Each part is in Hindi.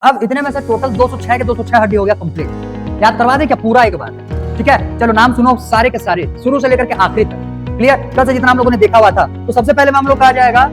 अब इतने में से टोटल 206 के 206 हड्डी हो गया कंप्लीट। याद करवा दें क्या पूरा एक बार? ठीक है, चलो नाम सुनो सारे के सारे शुरू से लेकर के आखिरी तक। क्लियर? कल से जितना हम लोगों ने देखा हुआ था, तो सबसे पहले में हम लोग कहा जाएगा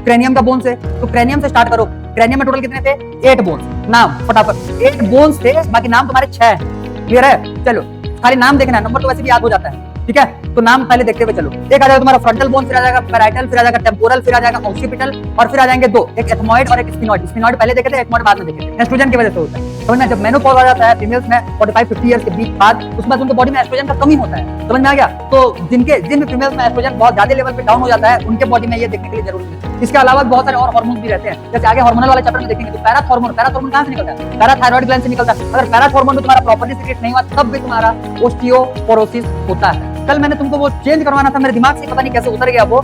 क्रेनियम का बोन से। तो क्रेनियम से स्टार्ट करो। क्रेनियम में टोटल कितने थे? 8 बोन्स। नाम फटाफट। 8 बोन्स थे, बाकी नाम तुम्हारे 6 हैं। क्लियर है? चलो खाली नाम देखना है, नंबर तो वैसे भी याद हो जाता है। ठीक है, तो नाम पहले देखते हुए चलो। एक आ जाएगा तुम्हारा फ्रंटल बोन, फिर आ जाएगा पैराइटल, फिर आ जाएगा टेम्पोरल, फिर आ जाएगा ऑक्सीपिटल, और फिर आ जाएंगे दो, एक एथमॉइड और एक स्फिनॉइड। स्फिनॉइड पहले देखे थे, एथमॉइड बाद में देखे थे। एस्ट्रोजन की वजह से होता है। समझ में? जब मेनोपॉज आ जाता है फीमेल्स में 45-50 ईयर्स के बीच बाद, उसमें उनके बॉडी में एस्ट्रोजन का कमी होता है। समझ में आ गया? तो जिन फीमेल्स में एस्ट्रोजन बहुत ज्यादा लेवल पे डाउन हो जाता है, उनके बॉडी में ये देखने के लिए जरूरी है। इसके अलावा बहुत सारे और हार्मोन्स भी रहते हैं, जैसे आगे हार्मोनल वाले चैप्टर में देखेंगे। तो पैराथॉर्मोन कहां से निकलता है? पैराथायरॉइड ग्लैंड से निकलता है। अगर पैराथॉर्मोन में तुम्हारा प्रॉपर्टी सीक्रेट नहीं हुआ, तब भी तुम्हारा ओस्टियोपोरोसिस होता है। कल मैंने तुमको वो चेंज करवाना था, मेरे दिमाग से पता नहीं कैसे उतर गया वो।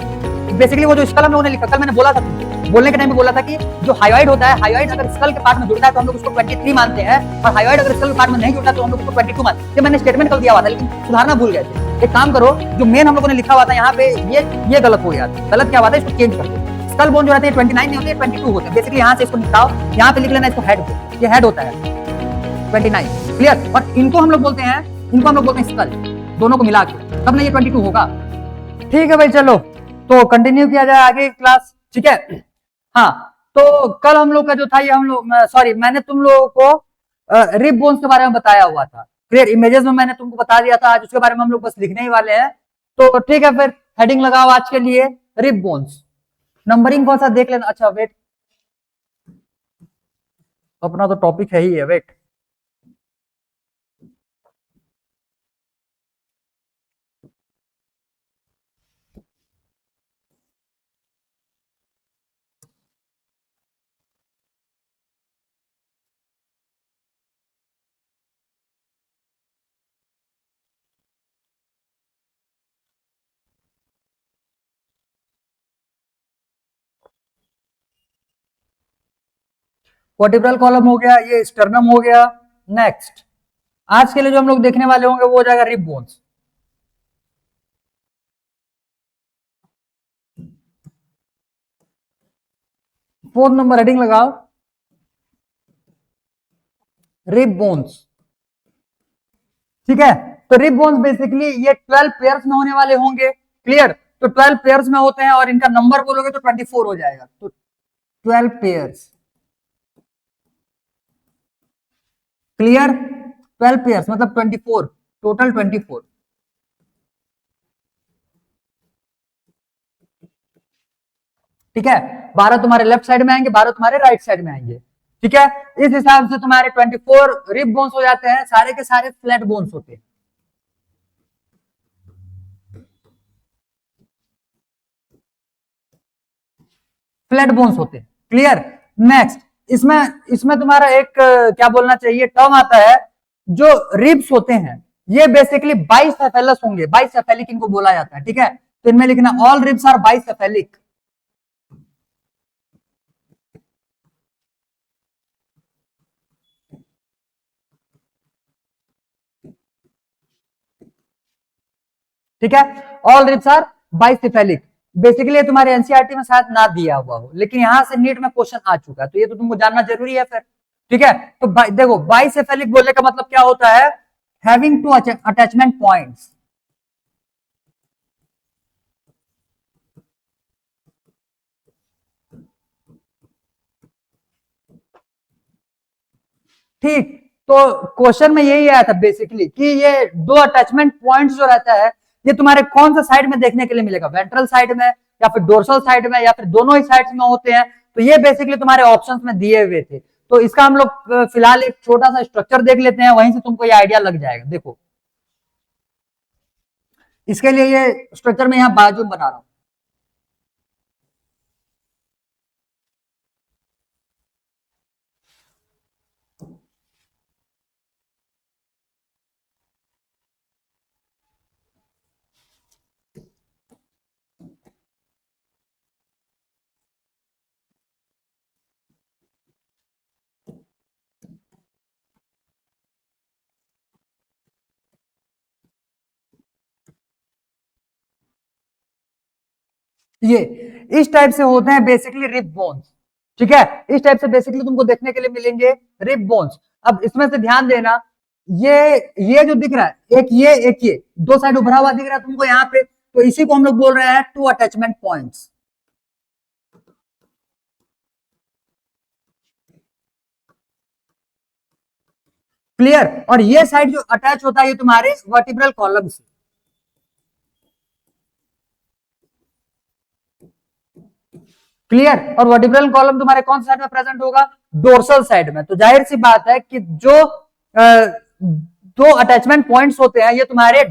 बेसिकली वो जो स्कल हम लोगों ने लिखा, कल मैंने बोला था तुमको, बोलने के टाइम में बोला था कि जो हाइवाइड होता है, हाइवाइड अगर स्कल के पार्ट में जुड़ता है तो हम लोग उसको 23 मानते हैं, और हाइवाइड अगर स्कल के पार्ट में नहीं जुड़ता तो हम लोग उसको 22 मानते हैं। ये मैंने स्टेटमेंट कल दिया हुआ था, लेकिन सुधारना भूल गए थे। एक काम करो, जो मेन हम लोगों ने लिखा हुआ था यहाँ पे, ये गलत हो गया था। गलत क्या हुआ था, इसको चेंज कर दो। स्कल बोन जो रहते हैं 29 नहीं होते, 22 होते हैं। बेसिकली यहाँ से इसको निकालो, यहाँ पे लिख लेना इसको हेड बोन। ये हेड होता है 29। क्लियर? और इनको हम लोग बोलते हैं स्कल, दोनों को मिला के, तब ना ये 22 होगा। ठीक है भाई, चलो तो कंटिन्यू किया जाए आगे क्लास। ठीक है, हाँ। तो कल हम लोग का जो था, ये हम लोग, सॉरी, मैंने तुम लोगों को रिब बोन्स के बारे में बताया हुआ था। क्लियर? इमेजेस में मैंने तुमको बता दिया था। आज उसके बारे में हम लोग बस लिखने ही वाले हैं। तो ठीक है, फिर हेडिंग लगाओ आज के लिए, रिब बोन्स। नंबरिंग कौन सा देख लेना। अच्छा वेट, अपना तो टॉपिक है ही है, वेट। वर्टिब्रल कॉलम हो गया, ये स्टर्नम हो गया। नेक्स्ट आज के लिए जो हम लोग देखने वाले होंगे वो हो जाएगा rib bones. Fourth number heading लगाओ, रिब बोन्स। ठीक है, तो रिब बोन्स बेसिकली ये 12 पेयर्स में होने वाले होंगे। क्लियर? तो 12 पेयर्स में होते हैं, और इनका नंबर बोलोगे तो 24 हो जाएगा। तो 12 पेयर्स। क्लियर? 12 पेयर्स मतलब 24, टोटल 24। ठीक है, 12 तुम्हारे लेफ्ट साइड में आएंगे, 12 तुम्हारे राइट साइड में आएंगे। ठीक है, इस हिसाब से तुम्हारे 24 रिब बोन्स हो जाते हैं। सारे के सारे फ्लैट बोन्स होते हैं। फ्लैट बोन्स होते हैं। क्लियर? नेक्स्ट, इसमें इसमें तुम्हारा एक क्या बोलना चाहिए, टर्म आता है, जो रिब्स होते हैं ये बेसिकली बाइसेफेलस होंगे। बाइसेफेलिक इनको बोला जाता है। ठीक है, तो इनमें लिखना ऑल रिब्स आर बाइसेफेलिक। ठीक है, all ribs are bicephalic. Basically तुम्हारे एनसीईआरटी में शायद ना दिया हुआ हो, लेकिन यहां से नीट में क्वेश्चन आ चुका है, तो ये तो तुमको जानना जरूरी है फिर। ठीक है, तो देखो बाइसेफेलिक बोलने का मतलब क्या होता है, हैविंग टू अटैचमेंट पॉइंट्स। ठीक, तो क्वेश्चन में यही आया था बेसिकली कि ये दो अटैचमेंट पॉइंट्स जो रहता है, ये तुम्हारे कौन सा साइड में देखने के लिए मिलेगा, वेंट्रल साइड में या फिर डोर्सल साइड में या फिर दोनों ही साइड्स में होते हैं। तो ये बेसिकली तुम्हारे ऑप्शंस में दिए हुए थे। तो इसका हम लोग फिलहाल एक छोटा सा स्ट्रक्चर देख लेते हैं, वहीं से तुमको ये आइडिया लग जाएगा। देखो, इसके लिए ये स्ट्रक्चर में यहाँ बाजू बना रहा हूं। ये इस टाइप से होते हैं बेसिकली रिब बोन्स। ठीक है, इस टाइप से बेसिकली तुमको देखने के लिए मिलेंगे रिब बोन्स। अब इसमें से ध्यान देना, ये जो दिख रहा है, एक ये दो साइड उभरा हुआ दिख रहा है तुमको यहाँ पे, तो इसी को हम लोग बोल रहे हैं टू अटैचमेंट पॉइंट्स। क्लियर। और ये साइड जो अटैच होता है ये तुम्हारे वर्टिब्रल कॉलम से। क्लियर। और वर्टिब्रल कॉलम तुम्हारे कौन सी साइड में प्रेजेंट होगा? डोर्सल साइड में। तो जाहिर सी बात है कि जो दो अटैचमेंट पॉइंट्स होते हैं ये तुम्हारे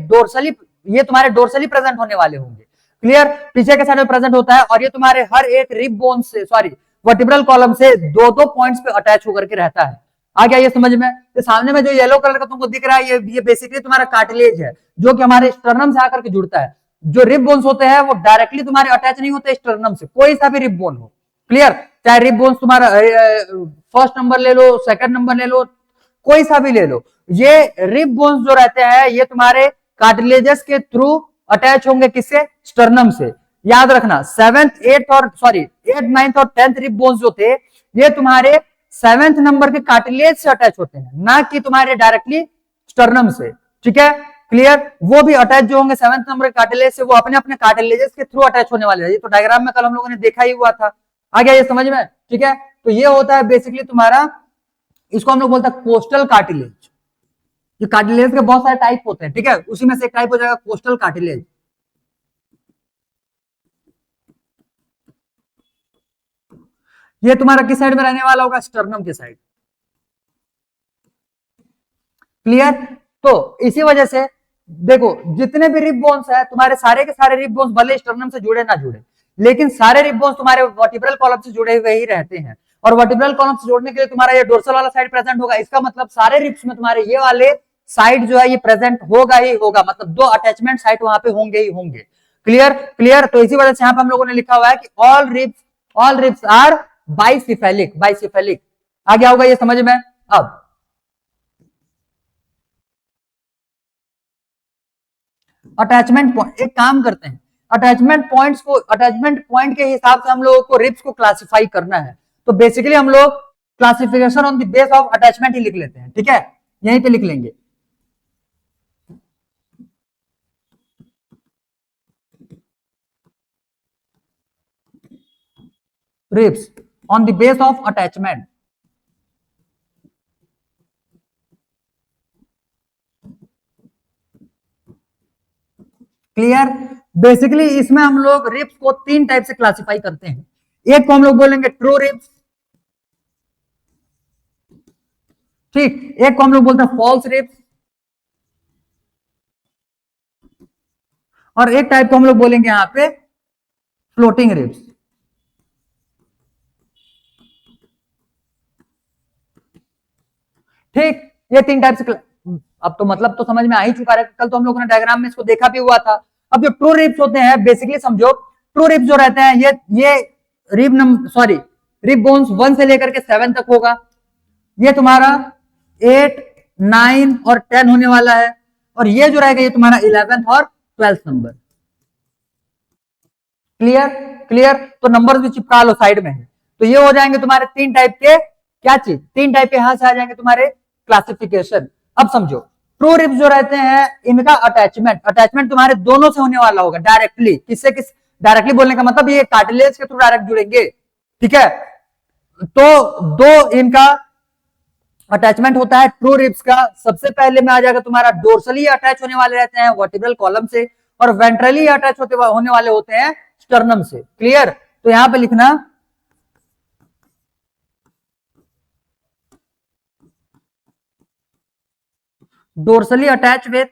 डोर्सली प्रेजेंट होने वाले होंगे। क्लियर। पीछे के साइड में प्रेजेंट होता है और ये तुम्हारे हर एक रिब बोन से, सॉरी, वर्टिब्रल कॉलम से दो दो पॉइंट्स पे अटैच होकर के रहता है। आ गया ये समझ में? तो सामने में जो येलो कलर का तुमको दिख रहा है, ये बेसिकली तुम्हारा कार्टिलेज है, जो कि हमारे स्टर्नम से आकर के जुड़ता है। जो रिब बोन्स होते हैं वो डायरेक्टली तुम्हारे अटैच नहीं होते स्टर्नम से, कोई सा भी रिब बोन हो। क्लियर। चाहे रिब बोन्स तुम्हारा फर्स्ट नंबर ले लो, सेकंड नंबर ले लो, कोई सा भी ले लो, ये रिब बोन्स जो रहते हैं ये तुम्हारे कार्टिलेजेस के थ्रू अटैच होंगे। किससे? स्टर्नम से। याद रखना, एट नाइन्थ और 10th रिब बोन्स जो थे ये तुम्हारे 7th नंबर के कार्टिलेज से अटैच होते हैं, ना कि तुम्हारे डायरेक्टली स्टर्नम से। ठीक है, क्लियर। वो भी अटैच जो होंगे 7th नंबर के कार्टिलेज से, वो अपने अपने कार्टिलेजेस के थ्रू अटैच होने वाले हैं। ये तो डायग्राम में कल हम लोगों ने देखा ही हुआ था। आ गया ये समझ में? ठीक है, तो ये होता है बेसिकली तुम्हारा, इसको हम लोग बोलते हैं कोस्टल कार्टिलेज। ये कार्टिलेज के बहुत सारे टाइप होते हैं, ठीक है, उसी में से एक टाइप हो जाएगा कोस्टल कार्टिलेज। ये तुम्हारा किस साइड में रहने वाला होगा? स्टर्नम के साइड। क्लियर। तो इसी वजह से देखो, जितने भी रिब बोन्स है तुम्हारे, सारे के सारे रिब बोन्स भले स्टर्नम से जुड़े ना जुड़े, लेकिन सारे रिब बोन्स तुम्हारे वर्टिब्रल कॉलम से जुड़े हुए ही रहते हैं। और वर्टिब्रल कॉलम से जोड़ने के लिए तुम्हारा ये डोर्सल वाला साइड प्रेजेंट होगा। इसका मतलब सारे रिब्स में तुम्हारे ये वाले साइड जो है ये प्रेजेंट होगा ही होगा, मतलब दो अटैचमेंट साइड वहां पे होंगे ही होंगे। Clear clear. तो इसी वजह से यहां पे हम लोगों ने लिखा हुआ है कि all ribs are bicephalic. Bicephalic आ गया होगा ये समझ में? अब अटैचमेंट पॉइंट, एक काम करते हैं, अटैचमेंट पॉइंट के हिसाब से हम लोगों को रिब्स को क्लासिफाई करना है। तो बेसिकली हम लोग classification on the base of attachment ही लिख लेते हैं। ठीक है, यहीं पे लिख लेंगे। Ribs on the base of attachment. Clear. Basically इसमें हम लोग रिब्स को तीन टाइप से क्लासिफाई करते हैं। एक को हम लोग बोलेंगे ट्रू रिब्स, ठीक। एक को हम लोग बोलते हैं फॉल्स रिब्स, और एक टाइप को हम लोग बोलेंगे यहां पे फ्लोटिंग रिब्स। ठीक, ये तीन टाइप से। अब तो मतलब तो समझ में आ ही चुका है, कल तो हम लोगों ने डायग्राम में इसको देखा भी हुआ था। अब जो ट्रू रिब्स होते हैं, बेसिकली समझो, ट्रू रिब्स जो रहते हैं ये रिब बोन्स 1 से लेकर के 7 तक होगा। ये तुम्हारा 8, 9 और 10 होने वाला है। और ये जो रहेगा ये तुम्हारा 11th और 12th नंबर। Clear clear. तो नंबर भी चिपका लो साइड में। तो ये हो जाएंगे तुम्हारे तीन टाइप के, क्या चीज, तीन टाइप के यहां से आ जाएंगे तुम्हारे क्लासिफिकेशन। अब समझो, ट्रू रिब्स जो रहते हैं इनका अटैचमेंट तुम्हारे दोनों से होने वाला होगा, डायरेक्टली। किससे किस? डायरेक्टली बोलने का मतलब ये कार्टिलेज के थ्रू डायरेक्ट जुड़ेंगे। ठीक है, तो दो इनका अटैचमेंट होता है ट्रू रिब्स का। सबसे पहले में आ जाएगा तुम्हारा डोर्सली अटैच होने वाले रहते हैं वर्टिब्रल कॉलम से, और वेंट्रली अटैच होने वाले होते हैं स्टर्नम से। क्लियर। तो यहां पे लिखना dorsally attach with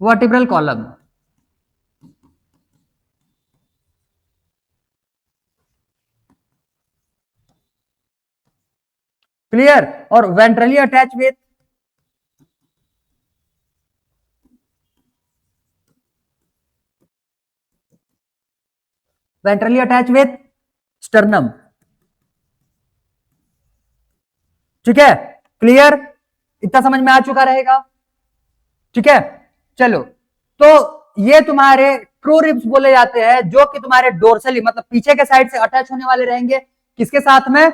vertebral column. Clear. और वेंट्रली अटैच विथ स्टर्नम। ठीक है, क्लियर। इतना समझ में आ चुका रहेगा? ठीक है, चलो तो ये तुम्हारे ट्रू रिब्स बोले जाते हैं, जो कि तुम्हारे डोर्सली मतलब पीछे के साइड से अटैच होने वाले रहेंगे, किसके साथ में,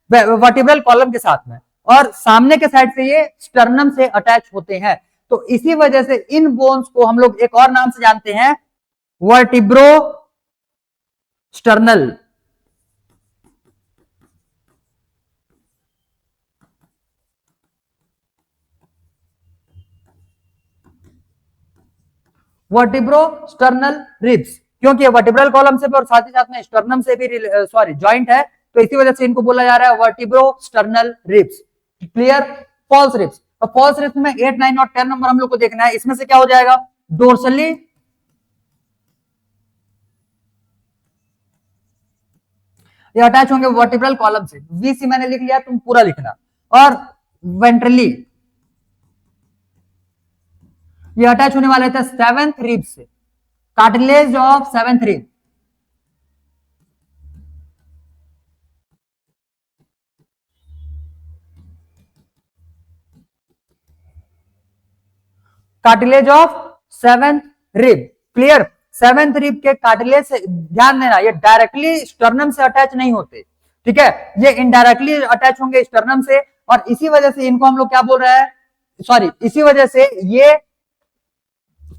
वर्टिब्रल कॉलम के साथ में, और सामने के साइड से ये स्टर्नम से अटैच होते हैं। तो इसी वजह से इन बोन्स को हम लोग एक और नाम से जानते हैं, vertebro sternal. Vertebro sternal ribs, क्योंकि ये वर्टिब्रल कॉलम से भी और साथ ही साथ में स्टर्नम से भी सॉरी जॉइंट है, तो इसी वजह से इनको बोला जा रहा है vertebrosternal ribs. Clear. False ribs, तो फॉल्स रिब्स में 8, 9 और 10 नंबर हम लोग को देखना है। इसमें से क्या हो जाएगा, डोर्सली ये अटैच होंगे वर्टिब्रल कॉलम से, वीसी मैंने लिख लिया, तुम पूरा लिखना। और वेंट्रली ये अटैच होने वाले थे सेवेंथ रिब से, cartilage of seventh rib. Cartilage of seventh rib. Clear. Seventh rib के कार्टिलेज से ध्यान देना, ये डायरेक्टली स्टर्नम से अटैच नहीं होते, ठीक है, ये इनडायरेक्टली अटैच होंगे स्टर्नम से, और इसी वजह से इनको हम लोग क्या बोल रहे हैं, सॉरी इसी वजह से ये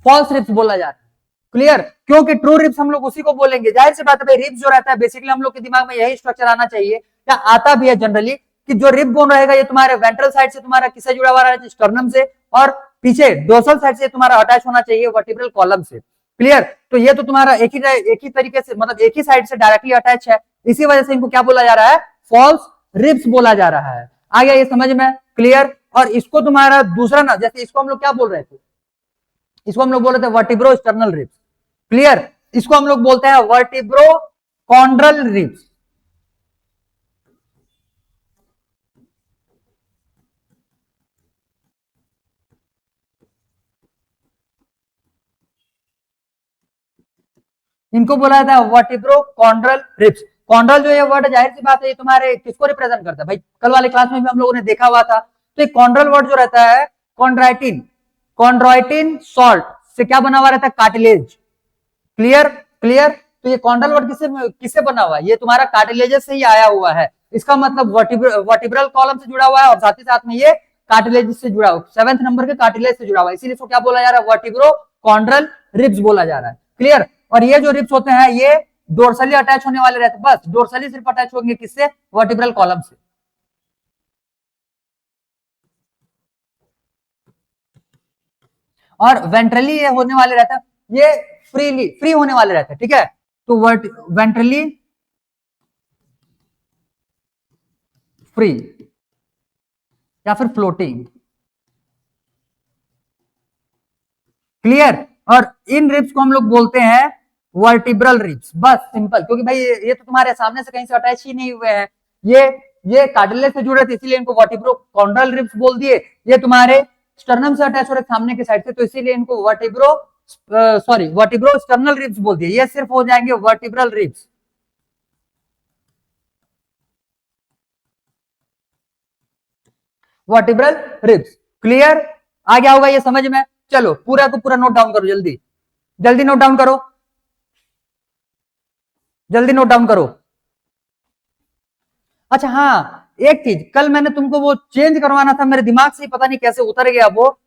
फॉल्स रिब्स बोला जाता है। क्लियर। क्योंकि ट्रू रिब्स हम लोग उसी को बोलेंगे, जाहिर सी बात है भाई, रिब्स जो रहता है बेसिकली हम लोग के दिमाग में यही स्ट्रक्चर आना चाहिए, या आता भी है जनरली, कि जो रिब बोन रहेगा ये तुम्हारे वेंट्रल साइड से तुम्हारा किससे जुड़ा हुआ रहेगा, स्टर्नम से, और पीछे डोर्सल साइड से तुम्हारा अटैच होना चाहिए वर्टिब्रल कॉलम से। क्लियर। तो ये तो तुम्हारा एक ही तरीके से मतलब एक ही साइड से डायरेक्टली अटैच है, इसी वजह से इनको क्या बोला जा रहा है, फॉल्स रिब्स बोला जा रहा है। आ गया ये समझ में। क्लियर। और इसको तुम्हारा दूसरा ना, जैसे इसको हम लोग क्या बोल रहे थे, इसको हम लोग बोल रहे थे वर्टिब्रो स्टर्नल रिब्स। क्लियर। इसको हम लोग बोलते हैं वर्टिब्रो कॉन्ड्रल रिब्स। इनको बोला जाता है वर्टिब्रो कॉन्ड्रल रिब्स। कॉन्ड्रल जो ये वर्ड जाहिर सी बात है ये तुम्हारे किसको रिप्रेजेंट करता है भाई, कल वाले क्लास में भी हम लोगों ने देखा हुआ था। तो ये कॉन्ड्रल वर्ड जो रहता है, कॉन्ड्राइटिन, कॉन्ड्राइटिन सॉल्ट से क्या बना हुआ रहता है, कार्टिलेज। क्लियर। क्लियर। तो ये कॉन्ड्रल वर्ड किससे किससे बना हुआ है, ये तुम्हारा कार्टिलेजेस से ही आया हुआ है। इसका मतलब वर्टिब्रल कॉलम से जुड़ा हुआ है, और साथ ही साथ में ये कार्टिलेज से जुड़ा हुआ, 7वें नंबर के कार्टिलेज से जुड़ा हुआ है, इसीलिए इसको क्या बोला जा रहा है, वर्टिब्रो कॉन्ड्रल रिब्स बोला जा रहा है। क्लियर। और ये जो रिब्स होते हैं ये डोर्सली अटैच होने वाले रहते हैं, बस डोर्सली सिर्फ अटैच होंगे किससे, वर्टिब्रल कॉलम से। और वेंट्रली ये होने वाले रहता है, ये फ्री होने वाले रहते हैं, ठीक है। तो वेंट्रली फ्री या फिर फ्लोटिंग। क्लियर। और इन रिब्स को हम लोग बोलते हैं वर्टिब्रल रिब्स, बस सिंपल, क्योंकि भाई ये तो तुम्हारे सामने से कहीं से अटैच ही नहीं हुए हैं, ये कार्टिलेज से जुड़े थे, इसीलिए इनको वर्टिब्रो कॉन्ड्रल रिब्स बोल दिए। ये तुम्हारे स्टर्नम से अटैच हो रहे सामने के साइड से, तो इसीलिए इनको वर्टिब्रो स्टर्नल रिब्स बोल दिए। ये सिर्फ हो जाएंगे vertebral ribs. Vertebral ribs. Clear. आ गया होगा ये समझ में। चलो पूरा को पूरा नोट डाउन करो, जल्दी जल्दी नोट डाउन करो, जल्दी नोट डाउन करो। अच्छा हाँ, एक चीज कल मैंने तुमको वो चेंज करवाना था, मेरे दिमाग से पता नहीं कैसे उतर गया वो।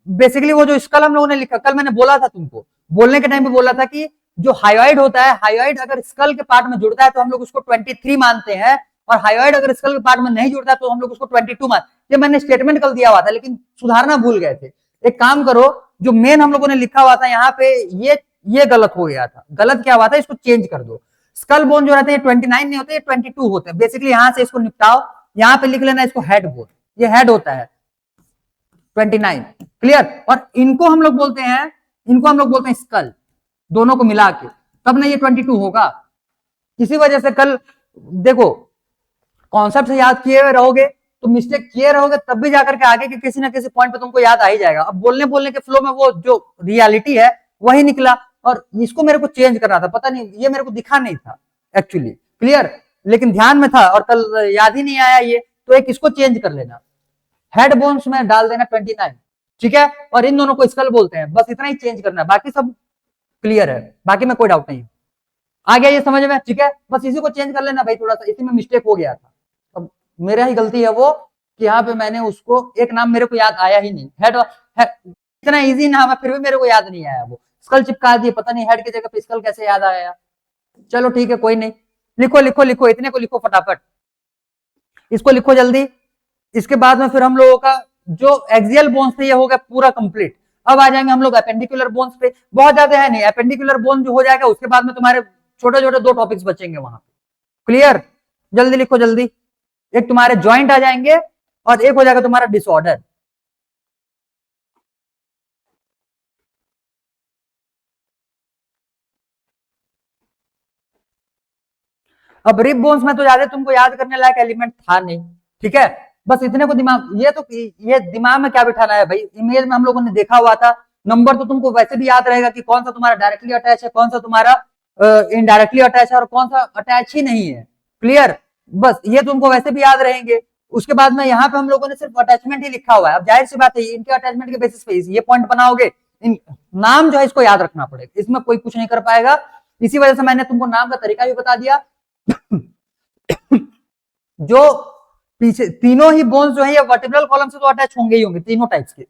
बेसिकली वो जो स्कल हम लोगों ने लिखा, कल मैंने बोला था तुमको, बोलने के टाइम पे बोला था कि जो हाइयोइड होता है, हाइयोइड अगर स्कल के पार्ट में जुड़ता है तो हम लोग उसको 23 मानते हैं, और हाइयोइड अगर स्कल के पार्ट में नहीं जुड़ता है तो हम लोग उसको 22 मानते। ये मैंने स्टेटमेंट कल दिया हुआ था, लेकिन सुधारना भूल गए थे। एक काम करो, जो मेन हम लोगों ने लिखा हुआ था यहाँ पे, ये गलत हो गया था। गलत क्या हुआ था, इसको चेंज कर दो। स्कल बोन जो रहते हैं 29 नहीं होते, 22 होते हैं। बेसिकली यहां से इसको निपटाओ, यहां पे लिख लेना इसको हेड बोन, ये हेड होता है 29। क्लियर। और इनको हम लोग बोलते हैं स्कल, दोनों को मिला के, तब ना ये 22 होगा। इसी वजह से कल देखो, कॉन्सेप्ट से याद किए हुए रहोगे तो मिस्टेक किए रहोगे, तब भी जाकर के आगे के किसी ना किसी पॉइंट पे तुमको याद आ ही जाएगा। अब बोलने के फ्लो में वो जो रियलिटी है वही निकला, और इसको मेरे को चेंज करना था, पता नहीं ये मेरे को दिखा नहीं था एक्चुअली। क्लियर। लेकिन ध्यान में था और कल याद ही नहीं आया ये, तो एक इसको चेंज कर लेना, हेड बोन्स में डाल देना 29। ठीक है, और इन दोनों को स्कल बोलते हैं। बस इतना ही चेंज करना है, बाकी सब क्लियर है, बाकी में कोई डाउट नहीं है। आ गया ये समझ में? ठीक है, बस इसी को चेंज कर लेना भाई, थोड़ा सा इसी में मिस्टेक हो गया था। अब मेरा ही गलती है वो कि यहाँ पे मैंने उसको एक नाम मेरे को याद आया ही नहीं, हेड इतना इजी नाम है फिर भी मेरे को याद नहीं आया, वो स्कल चिपका दिए, पता नहीं हेड की जगह पे स्कल कैसे याद आया। चलो ठीक है, कोई नहीं, लिखो लिखो लिखो, इतने को लिखो फटाफट, इसको लिखो जल्दी। इसके बाद में फिर हम लोगों का जो एक्सियल बोन्स थे ये हो गया पूरा कंप्लीट। अब आ जाएंगे हम लोग एपेंडिकुलर बोन्स पे, बहुत ज्यादा है नहीं, एपेंडिकुलर बोन जो हो जाएगा उसके बाद में तुम्हारे छोटे छोटे दो टॉपिक्स बचेंगे वहां पे। क्लियर? जल्दी लिखो जल्दी, एक तुम्हारे ज्वाइंट आ जाएंगे और एक हो जाएगा तुम्हारा डिसऑर्डर। अब रिब बोन्स में तो ज्यादा तुमको याद करने लायक एलिमेंट था नहीं, ठीक है, बस इतने को दिमाग, ये दिमाग में क्या बिठाना है भाई, इमेज में हम लोगों ने देखा हुआ था, नंबर तो तुमको वैसे भी याद रहेगा कि कौन सा तुम्हारा डायरेक्टली अटैच है, कौन सा तुम्हारा इनडायरेक्टली अटैच है और कौन सा अटैच ही नहीं है। क्लियर? बस ये तुमको वैसे भी याद रहेंगे। उसके बाद में यहाँ पे हम लोगों ने सिर्फ अटैचमेंट ही लिखा हुआ है। अब जाहिर सी बात है इनके अटैचमेंट के बेसिस पे ये पॉइंट बनाओगे, नाम जो है इसको याद रखना पड़ेगा, इसमें कोई कुछ नहीं कर पाएगा। इसी वजह से मैंने तुमको नाम का तरीका भी बता दिया। जो पीछे तीनों ही बोन्स जो है ये वर्टिब्रल कॉलम से तो अटैच होंगे ही होंगे, तीनों टाइप्स के।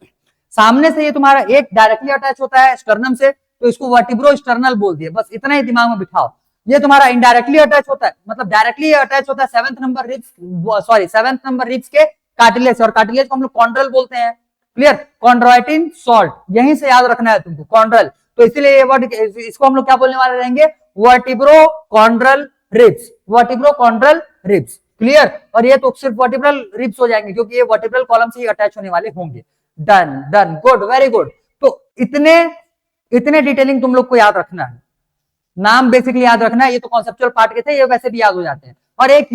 सामने से ये तुम्हारा एक डायरेक्टली अटैच होता है स्टर्नम से, तो इसको वर्टिब्रो स्टर्नल बोल दिए, बस इतना ही दिमाग में बिठाओ। ये तुम्हारा इनडायरेक्टली अटैच होता है, मतलब डायरेक्टली अटैच होता है सेवंथ नंबर रिब्स के कार्टिलेज से, और कार्टिलेज को हम लोग कॉन्ड्रल बोलते हैं। क्लियर? कॉन्ड्रोइटिन सॉल्ट, यहीं से याद रखना है तुमको, कॉन्ड्रल। तो इसीलिए ये वर्ड, इसको हम लोग क्या बोलने वाले रहेंगे, vertebro chondral ribs, vertebro chondral ribs. Clear? और ये तो सिर्फ वर्टिब्रल रिब्स हो जाएंगे क्योंकि ये वर्टिब्रल कॉलम से ही अटैच होने वाले होंगे। Done done, good, very good. तो इतने डिटेलिंग तुम लोग को याद रखना है, नाम बेसिकली याद रखना है, ये तो कॉन्सेप्चुअल पार्ट के थे, ये वैसे भी याद हो जाते हैं। और एक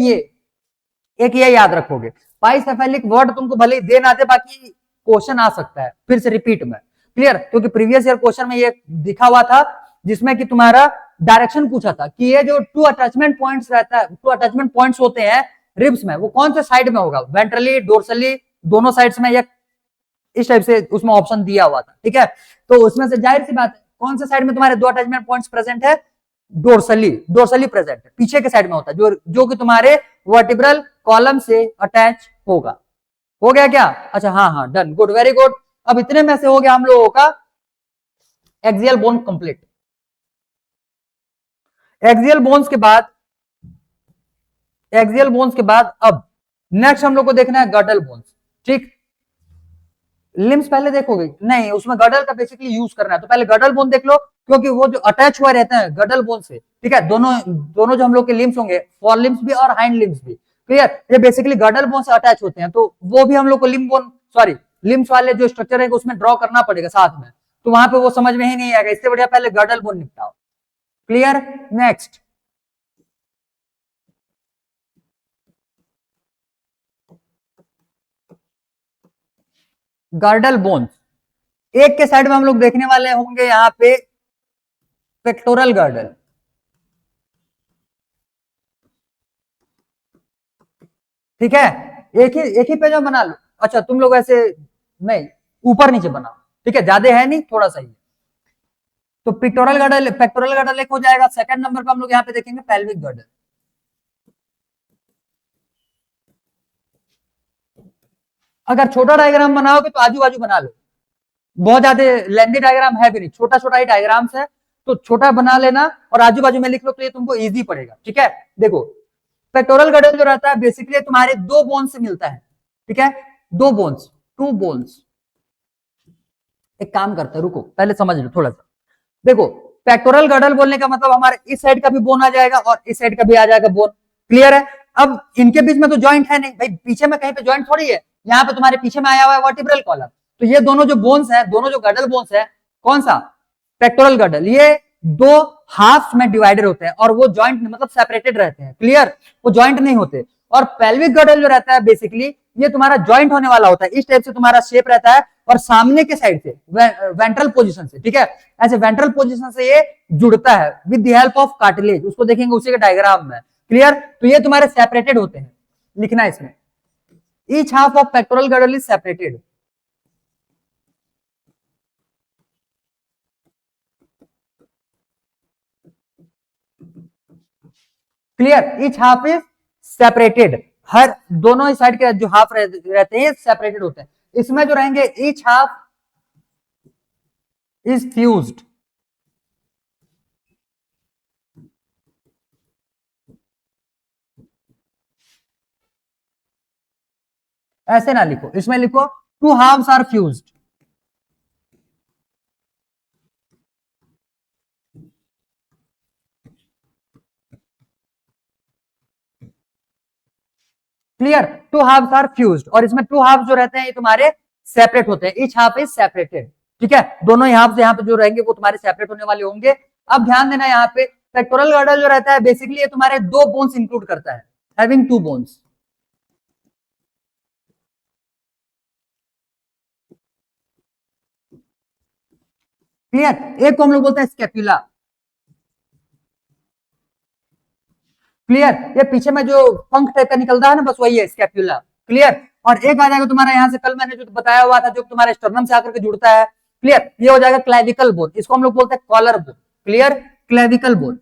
ये याद रखोगे, पाइसेफेलिक वर्ड तुमको भले ही दे ना दे, बाकी क्वेश्चन आ सकता है फिर से रिपीट में। क्लियर? क्योंकि प्रीवियस ईयर क्वेश्चन में ये दिखा हुआ था जिसमें कि तुम्हारा डायरेक्शन पूछा था कि ये जो टू अटैचमेंट पॉइंट्स रहता है, टू अटैचमेंट पॉइंट्स होते हैं रिब्स में, वो कौन से साइड में होगा, वेंट्रली डोर्सली दोनों साइड्स में, या इस टाइप से उसमें ऑप्शन दिया हुआ था। ठीक है, तो उसमें से जाहिर सी बात है कौन से साइड में तुम्हारे दो अटैचमेंट पॉइंट्स प्रेजेंट है, डोर्सली प्रेजेंट है, पीछे के साइड में होता है, जो कि तुम्हारे वर्टिब्रल कॉलम से अटैच होगा। हो गया क्या? अच्छा, हाँ हाँ, डन, गुड, वेरी गुड। अब इतने में से हो गया हम लोगों का axial bone complete. Axial bones के बाद अब नेक्स्ट हम लोग को देखना है गडल बोन्स। ठीक, लिम्स पहले देखोगे नहीं, उसमें गडल का बेसिकली यूज करना है, तो पहले गडल बोन देख लो क्योंकि वो जो अटैच हुआ रहता है गडल बोन से। ठीक है, दोनों जो हम लोग के लिम्स होंगे, फॉर लिम्स भी और हाइंड लिम्स भी, क्लियर, ये बेसिकली गडल बोन से अटैच होते हैं, तो वो भी हम लोग को लिम्स वाले जो स्ट्रक्चर है उसमें ड्रॉ करना पड़ेगा साथ में, तो वहां पे वो समझ में ही नहीं आएगा, इससे बढ़िया पहले गडल बोन निपटाओ। क्लियर? Next, girdle bones. एक के साइड में हम लोग देखने वाले होंगे यहाँ पे पेक्टोरल गर्डल। ठीक है, एक ही पेज में बना लो। अच्छा, तुम लोग ऐसे नहीं, ऊपर नीचे बनाओ, ठीक है, ज्यादा है नहीं, थोड़ा सा ही। तो पेक्टोरल गर्डल एक हो जाएगा। सेकंड नंबर पे हम लोग यहाँ पे देखेंगे पेल्विक गर्डल। अगर छोटा डायग्राम बनाओगे तो आजू बाजू बना लो, बहुत ज्यादा लेंथी डायग्राम है भी नहीं, छोटा छोटा ही डायग्राम्स है, तो छोटा बना लेना और आजू बाजू में लिख लो, तो ये तुमको इजी पड़ेगा। ठीक है, देखो पेक्टोरल गर्डल जो रहता है बेसिकली तुम्हारे दो बोन्स से मिलता है। ठीक है, दो बोन्स, टू बोन्स। एक काम करते हैं, रुको पहले समझ लो थोड़ा सा। देखो, पेक्टोरल गर्डल बोलने का मतलब हमारे इस साइड का भी बोन आ जाएगा और इस साइड का भी आ जाएगा बोन। क्लियर है? अब इनके बीच में तो ज्वाइंट है नहीं भाई, पीछे में कहीं पे ज्वाइंट थोड़ी है, यहाँ पे तुम्हारे पीछे में आया हुआ है वर्टिब्रल कॉलम, तो ये दोनों जो बोन्स है, दोनों जो गर्डल बोन्स है, कौन सा, पेक्टोरल गर्डल, ये दो हाफ में डिवाइडेड होते हैं और वो ज्वाइंट मतलब सेपरेटेड रहते हैं। क्लियर? वो ज्वाइंट नहीं होते। और पेल्विक गर्डल जो रहता है बेसिकली ये तुम्हारा ज्वाइंट होने वाला होता है, इस टाइप से तुम्हारा शेप रहता है और सामने के साइड से वेंट्रल पोजीशन से, ठीक है, ऐसे वेंट्रल पोजीशन से ये जुड़ता है with the help of cartilage, उसको देखेंगे उसी के डायग्राम में। क्लियर? तो ये तुम्हारे सेपरेटेड होते हैं, लिखना है इसमें, each half of pectoral girdle is separated. Clear, each half is separated, हर दोनों ही साइड के जो हाफ रहते हैं सेपरेटेड होते हैं। इसमें जो रहेंगे ईच हाफ इज फ्यूज्ड, ऐसे ना लिखो, इसमें लिखो two halves are fused. Clear, two halves are fused, और इसमें टू हाफ जो रहते हैं ये तुम्हारे सेपरेट होते हैं, ईच हाफ इज सेपरेटेड। ठीक है, दोनों ही हाफ यहाँ पे जो रहेंगे वो तुम्हारे सेपरेट होने वाले होंगे। अब ध्यान देना यहाँ पे पेक्टोरल गर्डल जो रहता है बेसिकली ये तुम्हारे दो बोन्स इंक्लूड करता है, हैविंग टू बोन्स। क्लियर, एक को हम लोग बोलते हैं स्कैपुला। क्लियर, ये पीछे में जो पंख टाइप का निकलता है ना बस वही है स्कैपुला। क्लियर, और एक आ जाएगा तुम्हारा यहाँ से, कल मैंने जो बताया हुआ था जो तुम्हारे स्टर्नम से आकर के जुड़ता है। क्लियर, ये हो जाएगा क्लेविकल बोन, इसको हम लोग बोलते हैं collar bone. Clear, clavicle bone,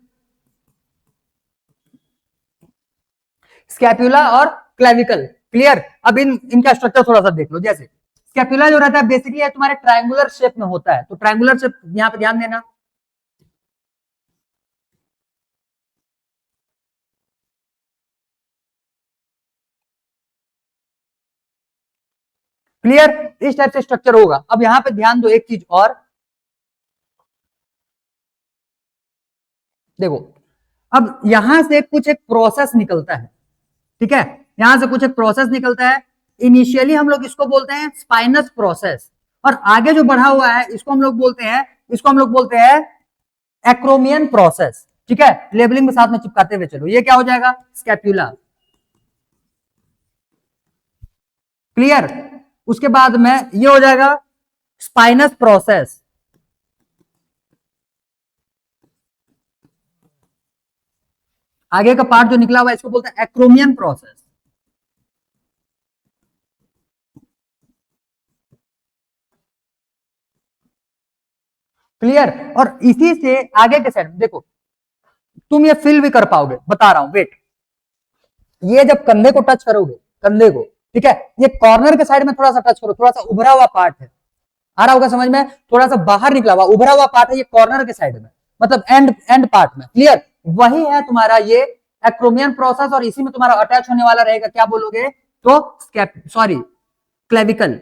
scapula और क्लेविकल। क्लियर, अब इनका स्ट्रक्चर थोड़ा सा देख लो। जैसे स्कैपुला जो रहता है बेसिकली तुम्हारे ट्रायंगुलर शेप में होता है, तो ट्रायंगुलर शेप यहाँ पे ध्यान देना। क्लियर, इस टाइप से स्ट्रक्चर होगा। अब यहां पे ध्यान दो एक चीज और, देखो अब यहां से कुछ एक प्रोसेस निकलता है। ठीक है, यहां से कुछ एक प्रोसेस निकलता है, इनिशियली हम लोग इसको बोलते हैं स्पाइनस प्रोसेस, और आगे जो बढ़ा हुआ है इसको हम लोग बोलते हैं, इसको हम लोग बोलते हैं एक्रोमियन प्रोसेस। ठीक है, लेबलिंग में साथ में चिपकाते हुए चलो, ये क्या हो जाएगा स्कैपुला। क्लियर, उसके बाद में ये हो जाएगा स्पाइनस प्रोसेस। आगे का पार्ट जो निकला हुआ है इसको बोलते हैं एक्रोमियन प्रोसेस। क्लियर, और इसी से आगे के साइड देखो तुम ये फील भी कर पाओगे, बता रहा हूं वेट। ये जब कंधे को टच करोगे, कंधे को, ठीक है, ये कॉर्नर के साइड में थोड़ा सा टच करो, थोड़ा सा उभरा हुआ पार्ट है, आ रहा होगा समझ में, थोड़ा सा बाहर निकला हुआ उभरा हुआ पार्ट है, ये कॉर्नर के साइड में, मतलब एंड एंड पार्ट में। क्लियर, वही है तुम्हारा ये एक्रोमियन प्रोसेस, और इसी में तुम्हारा अटैच होने वाला रहेगा, क्या बोलोगे तो सॉरी क्लेविकल।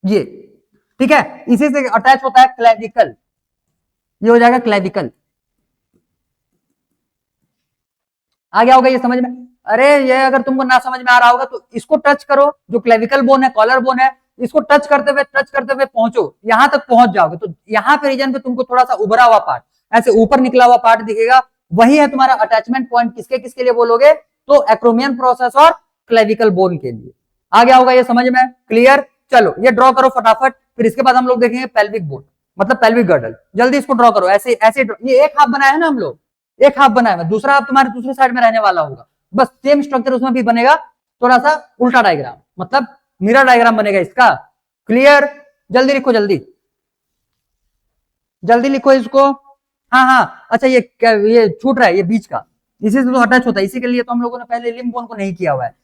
ये ठीक है, इसी से अटैच होता है क्लेविकल, ये हो जाएगा क्लेविकल। आ गया होगा ये समझ में। अरे ये अगर तुमको ना समझ में आ रहा होगा तो इसको टच करो, जो क्लेविकल बोन है, कॉलर बोन है, इसको टच करते हुए पहुंचो, यहां तक पहुंच जाओगे तो यहाँ पे रीजन पे तुमको थोड़ा सा उभरा हुआ पार्ट, ऐसे ऊपर निकला हुआ पार्ट दिखेगा, वही है तुम्हारा अटैचमेंट पॉइंट। किसके किसके लिए बोलोगे तो एक्रोमियन प्रोसेस और क्लेविकल बोन के लिए। आ गया होगा ये समझ में। क्लियर, चलो ये ड्रॉ करो फटाफट, फिर इसके बाद हम लोग देखेंगे पेल्विक बोन, मतलब पेल्विक गर्डल। जल्दी इसको ड्रॉ करो, ऐसे ऐसे ये एक हाफ बनाया है ना हम लोग, एक हाफ बनाया है, दूसरा हाफ तुम्हारे दूसरे साइड में रहने वाला होगा, बस सेम स्ट्रक्चर उसमें भी बनेगा, थोड़ा सा उल्टा डायग्राम, मतलब मिरर डायग्राम बनेगा इसका। क्लियर, जल्दी लिखो, जल्दी जल्दी लिखो इसको। हाँ हाँ, अच्छा ये छूट रहा है, ये बीच का, इसी से तो अटैच होता है, इसी के लिए तो हम लोगों ने पहले लिम्ब बोन को नहीं किया हुआ है।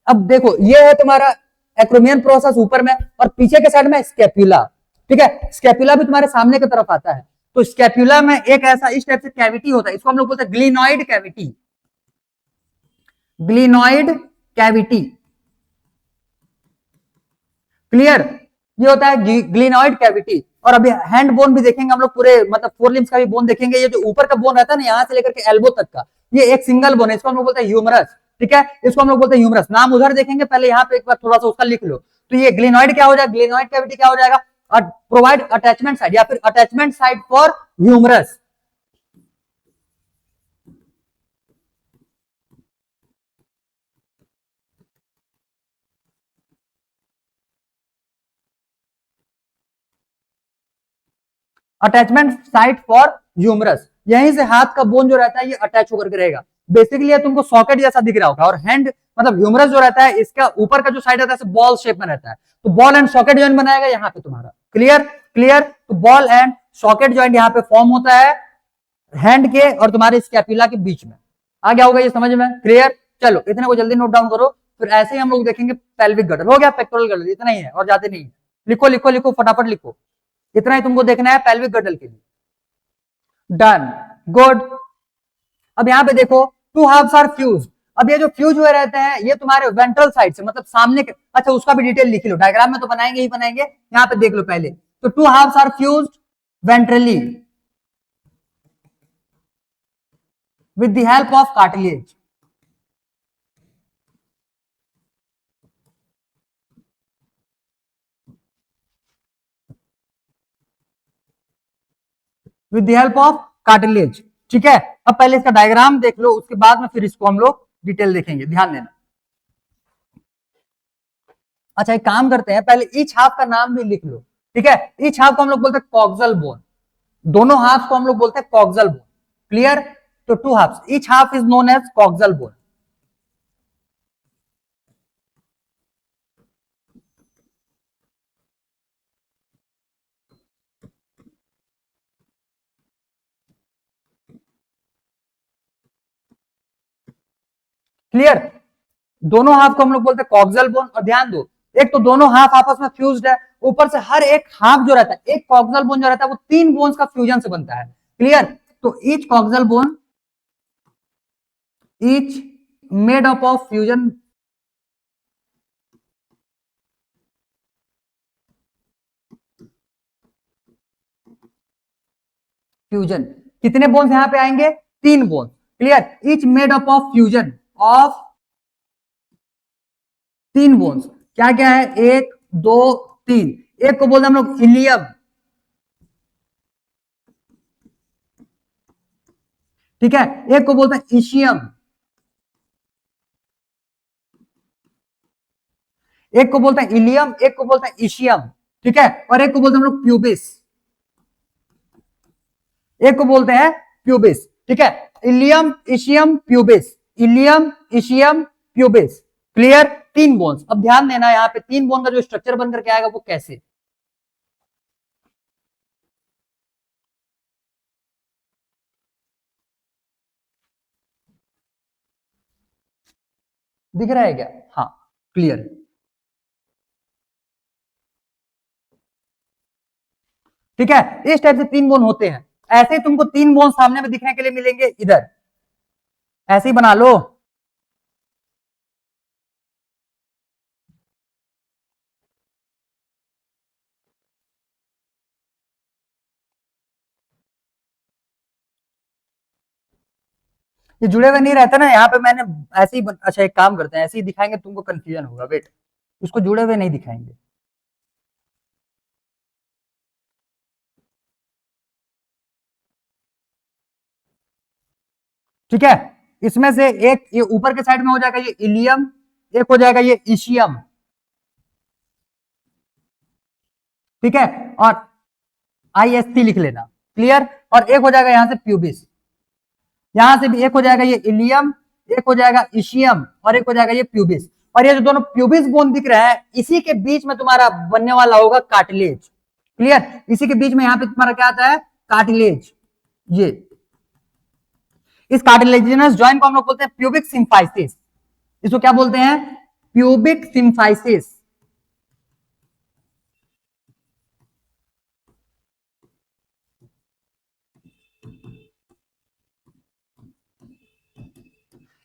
अब देखो ये है तुम्हारा एक्रोमियन प्रोसेस ऊपर में, और पीछे के साइड में स्कैपुला। ठीक है, स्कैपुला भी तुम्हारे सामने की तरफ आता है, तो स्कैपुला में एक ऐसा इस टाइप से कैविटी होता है, इसको हम लोग बोलते हैं glenoid cavity, glenoid cavity. Clear, ये होता है ग्लिनॉइड कैविटी। और अभी हैंड बोन भी देखेंगे हम लोग, पूरे मतलब फोर लिम्स का भी बोन देखेंगे। ये जो ऊपर का बोन रहता है ना यहां से लेकर के एल्बो तक का, ये एक सिंगल बोन है, इसको हम लोग बोलते हैं ह्यूमरस। ठीक है, इसको हम लोग बोलते हैं ह्यूमरस, नाम उधर देखेंगे, पहले यहाँ पे एक बार थोड़ा सा उसका लिख लो। तो ये ग्लिनॉइड क्या हो जाएगा, ग्लिनॉइड कैविटी क्या हो जाएगा, प्रोवाइड अटैचमेंट साइड, या फिर attachment side for humerus. Attachment site for humerus, यहीं से हाथ का बोन जो रहता है ये अटैच होकर के रहेगा। बेसिकली ये तुमको सॉकेट जैसा दिख रहा होगा, और हैंड मतलब ह्यूमरस जो रहता है इसका ऊपर का जो साइड रहता है बॉल शेप में रहता है, तो बॉल एंड सॉकेट जॉइंट बनाएगा यहाँ पे तुम्हारा। Clear clear. तो बॉल एंड सॉकेट जॉइंट यहाँ पे फॉर्म होता है हैंड के और तुम्हारे स्कैपुला के बीच में। आ गया होगा ये समझ में? क्लियर। चलो इतने को जल्दी नोट डाउन करो, फिर ऐसे ही हम लोग देखेंगे पेल्विक गटर। हो गया पेक्टोरल गटर, इतना ही है और ज्यादा नहीं है। लिखो लिखो लिखो फटाफट लिखो, इतना ही तुमको देखना है पेल्विक गटर के लिए। Done, good. अब यहाँ पे देखो टू हाफ्स आर फ्यूज। अब ये जो फ्यूज हुए रहते हैं ये तुम्हारे वेंट्रल साइड से, मतलब सामने के, अच्छा उसका भी डिटेल लिख लो, डायग्राम में तो बनाएंगे ही बनाएंगे, यहाँ पे देख लो पहले। तो two halves are fused ventrally with the help of cartilage. With the help of cartilage, ठीक है। अब पहले इसका डायग्राम देख लो, उसके बाद में फिर इसको हम लोग डिटेल देखेंगे, ध्यान देना। अच्छा एक काम करते हैं, पहले ईच हाफ का नाम भी लिख लो, ठीक है। ईच हाफ को हम लोग बोलते हैं कॉक्सल बोन, दोनों हाफ को हम लोग बोलते हैं कॉक्सल बोन। क्लियर। तो two halves, each half is known as coxal bone. Clear. दोनों हाफ को हम लोग बोलते हैं कॉक्सल बोन। और ध्यान दो, एक तो दोनों हाफ आपस में फ्यूज्ड है, ऊपर से हर एक हाफ जो रहता है, एक कॉक्सल बोन जो रहता है वो 3 बोन्स का फ्यूजन से बनता है। क्लियर। तो each coxal bone, each made up of fusion, fusion कितने बोन्स यहां पे आएंगे? 3 bones. Clear. Each made up of fusion of 3 bones. क्या क्या है? 1 2 3। एक को बोलते हैं हम लोग इलियम, ठीक है। एक को बोलते हैं इशियम, एक को बोलते हैं इलियम, एक को बोलते हैं इशियम, ठीक है। और एक को बोलते हैं हम लोग प्यूबिस, एक को बोलते हैं प्यूबिस, ठीक है। Ilium ischium pubis, ilium ischium pubis. Clear. 3 bones. अब ध्यान देना यहाँ पे 3 बोन का जो स्ट्रक्चर बनकर के आएगा वो कैसे। दिख रहा है क्या? हाँ क्लियर। ठीक है, इस टाइप से 3 बोन होते हैं। ऐसे ही तुमको 3 बोन सामने में दिखने के लिए मिलेंगे इधर, ऐसे ही बना लो। ये जुड़े हुए नहीं रहते ना यहाँ पे, मैंने ऐसे ही अच्छा एक काम करते हैं, ऐसे ही दिखाएंगे, तुमको कंफ्यूजन होगा। वेट, उसको जुड़े हुए नहीं दिखाएंगे। ठीक है, इसमें से एक ये ऊपर के साइड में हो जाएगा ये इलियम, एक हो जाएगा ये इशियम, ठीक है। और IST लिख लेना। क्लियर। और एक हो जाएगा यहां से प्यूबिस, यहां से भी एक हो जाएगा ये इलियम, एक हो जाएगा इशियम और एक हो जाएगा ये प्यूबिस। और ये जो दोनों प्यूबिस बोन दिख रहा है, इसी के बीच में तुम्हारा बनने वाला होगा कार्टिलेज। क्लियर। इसी के बीच में यहां पे तुम्हारा क्या आता है? कार्टिलेज। ये इस कार्टिलेजिनस जॉइंट को हम लोग बोलते हैं प्यूबिक सिम्फाइसिस। इसको क्या बोलते हैं? Pubic symphysis.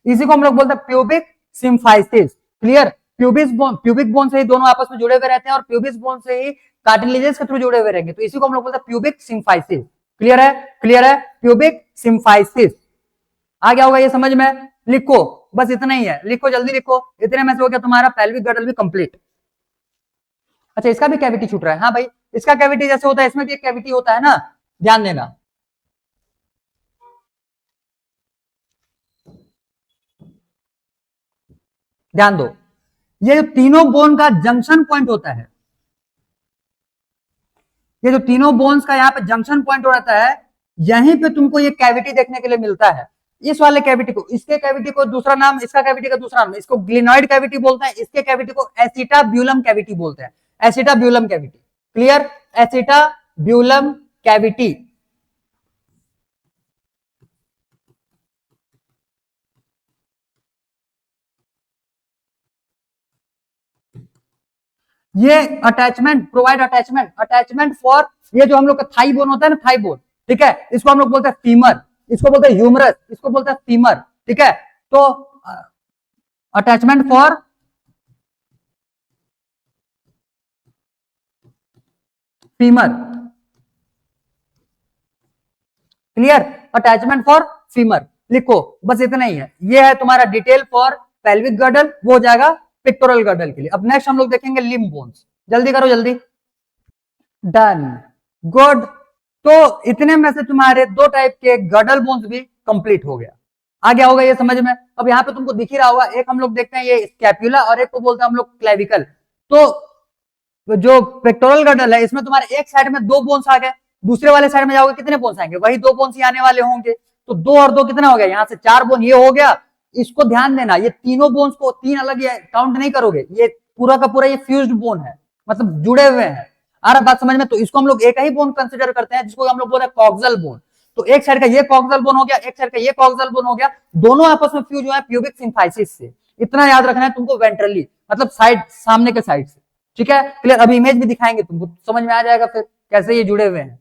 इसी को हम लोग बोलते हैं pubic symphysis. Clear. Pubic bone से ही दोनों आपस में जुड़े हुए रहते हैं और प्यूबिक बोन से ही कार्टिलेजेस के थ्रू जुड़े हुए रहेंगे, तो इसी को हम लोग बोलते हैं प्यूबिक सिम्फाइसिस। क्लियर है? क्लियर है? Pubic symphysis. आ गया होगा ये समझ में? लिखो, बस इतना ही है, लिखो जल्दी लिखो। इतने में से हो गया तुम्हारा पेल्विक गर्डल भी कंप्लीट। अच्छा इसका भी कैविटी छूट रहा है। हाँ भाई, इसका कैविटी जैसे होता है, इसमें भी एक कैविटी होता है ना, ध्यान देना। ध्यान दो, ये जो तीनों बोन का जंक्शन पॉइंट होता है, ये जो तीनों बोन्स का यहाँ पे जंक्शन पॉइंट हो रहता है, यहीं पे तुमको ये कैविटी देखने के लिए मिलता है। इस वाले कैविटी को, इसके कैविटी को दूसरा नाम, इसका कैविटी का दूसरा नाम, इसको ग्लिनॉइड कैविटी बोलते हैं, इसके कैविटी को एसिटाब्यूलम कैविटी बोलते हैं। एसिटाब्यूलम कैविटी। क्लियर। एसिटाब्यूलम कैविटी। ये अटैचमेंट प्रोवाइड अटैचमेंट फॉर, ये जो हम लोग का थाई बोन होता है ना, थाई बोन, ठीक है, इसको हम लोग बोलते हैं फीमर, इसको बोलते हैं ह्यूमरस, इसको बोलते हैं फीमर, ठीक है। तो attachment for femur, clear, attachment for femur लिखो, बस इतना ही है। ये है तुम्हारा डिटेल फॉर पेल्विक गर्डल, वो हो जाएगा पिक्टोरल गर्डल के लिए। अब नेक्स्ट हम लोग देखेंगे लिम्ब बोन्स, जल्दी करो जल्दी। Done, good. तो इतने में से तुम्हारे दो टाइप के गर्डल बोन्स भी कंप्लीट हो गया। आ गया होगा ये समझ में। अब यहाँ पे तुमको दिख ही रहा होगा, एक हम लोग देखते हैं ये स्कैपुला और एक को बोलते हैं हम लोग क्लेविकल। तो जो पेक्टोरल गर्डल है इसमें तुम्हारे एक साइड में दो बोन्स आ गए, दूसरे वाले साइड में जाओगे कितने बोन्स आएंगे, वही दो बोन्स ही आने वाले होंगे। तो दो और दो कितना हो गया, यहाँ से चार बोन ये हो गया। इसको ध्यान देना, ये तीनों बोन्स को तीन अलग काउंट नहीं करोगे, ये पूरा का पूरा ये फ्यूज्ड बोन है, मतलब जुड़े हुए हैं। आ रहा बात समझ में। तो इसको हम लोग एक ही बोन कंसिडर करते हैं जिसको हम लोग बोलते हैं कॉक्सल बोन। तो एक साइड का ये कॉक्सल बोन हो गया, एक साइड का ये कॉक्सल बोन हो गया, दोनों आपस में फ्यूज हुआ है प्यूबिक सिम्फाइसिस से। इतना याद रखना है तुमको, वेंट्रली मतलब साइड, सामने के साइड से, ठीक है, क्लियर। अभी इमेज भी दिखाएंगे तुमको, समझ में आ जाएगा फिर कैसे ये जुड़े हुए हैं।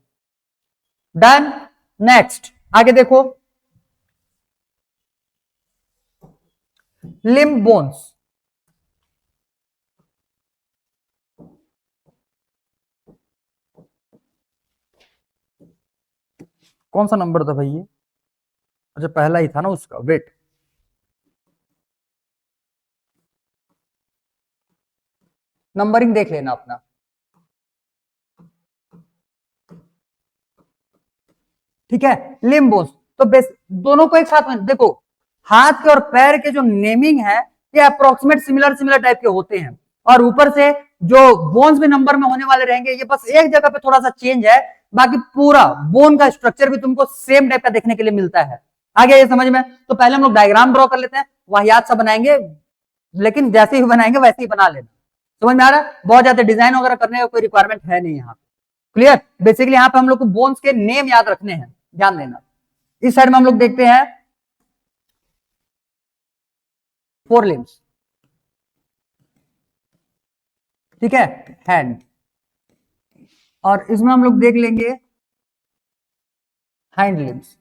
डन, नेक्स्ट आगे देखो, लिम्ब बोन्स। कौन सा नंबर था भाई ये, अच्छा पहला ही था ना उसका, वेट, नंबरिंग देख लेना अपना। ठीक है, लिम्ब बोन्स। तो बेस दोनों को एक साथ में देखो, हाथ के और पैर के जो नेमिंग है ये अप्रोक्सीमेट सिमिलर टाइप के होते हैं, और ऊपर से जो बोन्स भी नंबर में होने वाले रहेंगे, ये बस एक जगह पे थोड़ा सा चेंज है, बाकी पूरा बोन का स्ट्रक्चर भी तुमको सेम टाइप का देखने के लिए मिलता है। आगे ये समझ में। तो पहले हम लोग डायग्राम ड्रॉ कर लेते हैं, वाहियात सा बनाएंगे, लेकिन जैसे ही बनाएंगे वैसे ही बना लेना। समझ में आ रहा है, बहुत ज्यादा डिजाइन वगैरह करने का कोई रिक्वायरमेंट है नहीं यहाँ, क्लियर। बेसिकली यहाँ पे हम लोग को बोन्स के नेम याद रखने हैं, ध्यान देना। इस साइड में हम लोग देखते हैं फोर लिम्स, ठीक है, हैंड, और इसमें हम लोग देख लेंगे हाइंड लिम्स,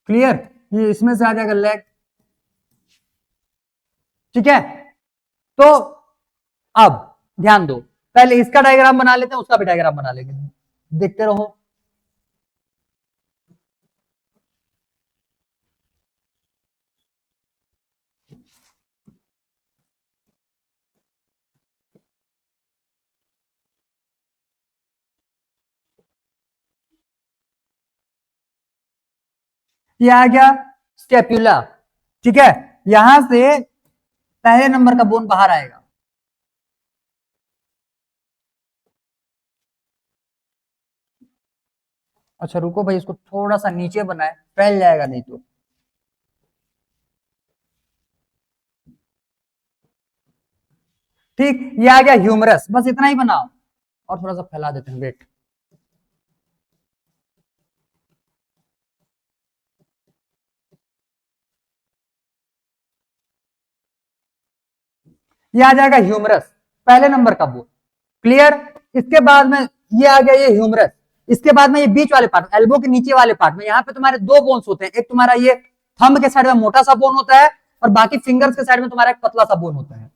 क्लियर। ये इसमें से आ जाएगा लेग, ठीक है। तो अब ध्यान दो, पहले इसका डायग्राम बना लेते हैं, उसका भी डायग्राम बना लेंगे, देखते रहो। ये आ गया स्केपुला, ठीक है। यहां से पहले नंबर का बोन बाहर आएगा, अच्छा रुको भाई, इसको थोड़ा सा नीचे बनाए, फैल जाएगा नहीं तो। ठीक, ये आ गया ह्यूमरस, बस इतना ही बनाओ, और थोड़ा सा फैला देते हैं, वेट। ये आ जाएगा ह्यूमरस, पहले नंबर का बोन, क्लियर। इसके बाद में ये आ गया ये ह्यूमरस, इसके बाद में ये बीच वाले पार्ट, एल्बो के नीचे वाले पार्ट में, यहाँ पे तुम्हारे दो बोन्स होते हैं, एक तुम्हारा ये थंब के साइड में मोटा सा बोन होता है, और बाकी फिंगर्स के साइड में तुम्हारा एक पतला सा बोन होता है।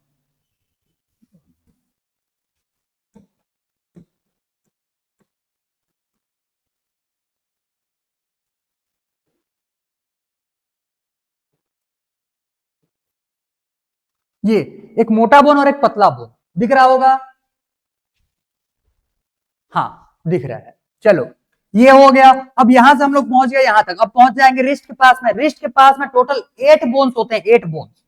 ये एक मोटा बोन और एक पतला बोन दिख रहा होगा, हाँ दिख रहा है। चलो ये हो गया। अब यहां से हम लोग पहुंच गए यहां तक, अब पहुंच जाएंगे रिस्ट के पास में। रिस्ट के पास में टोटल 8 बोन्स होते हैं, 8 बोन्स।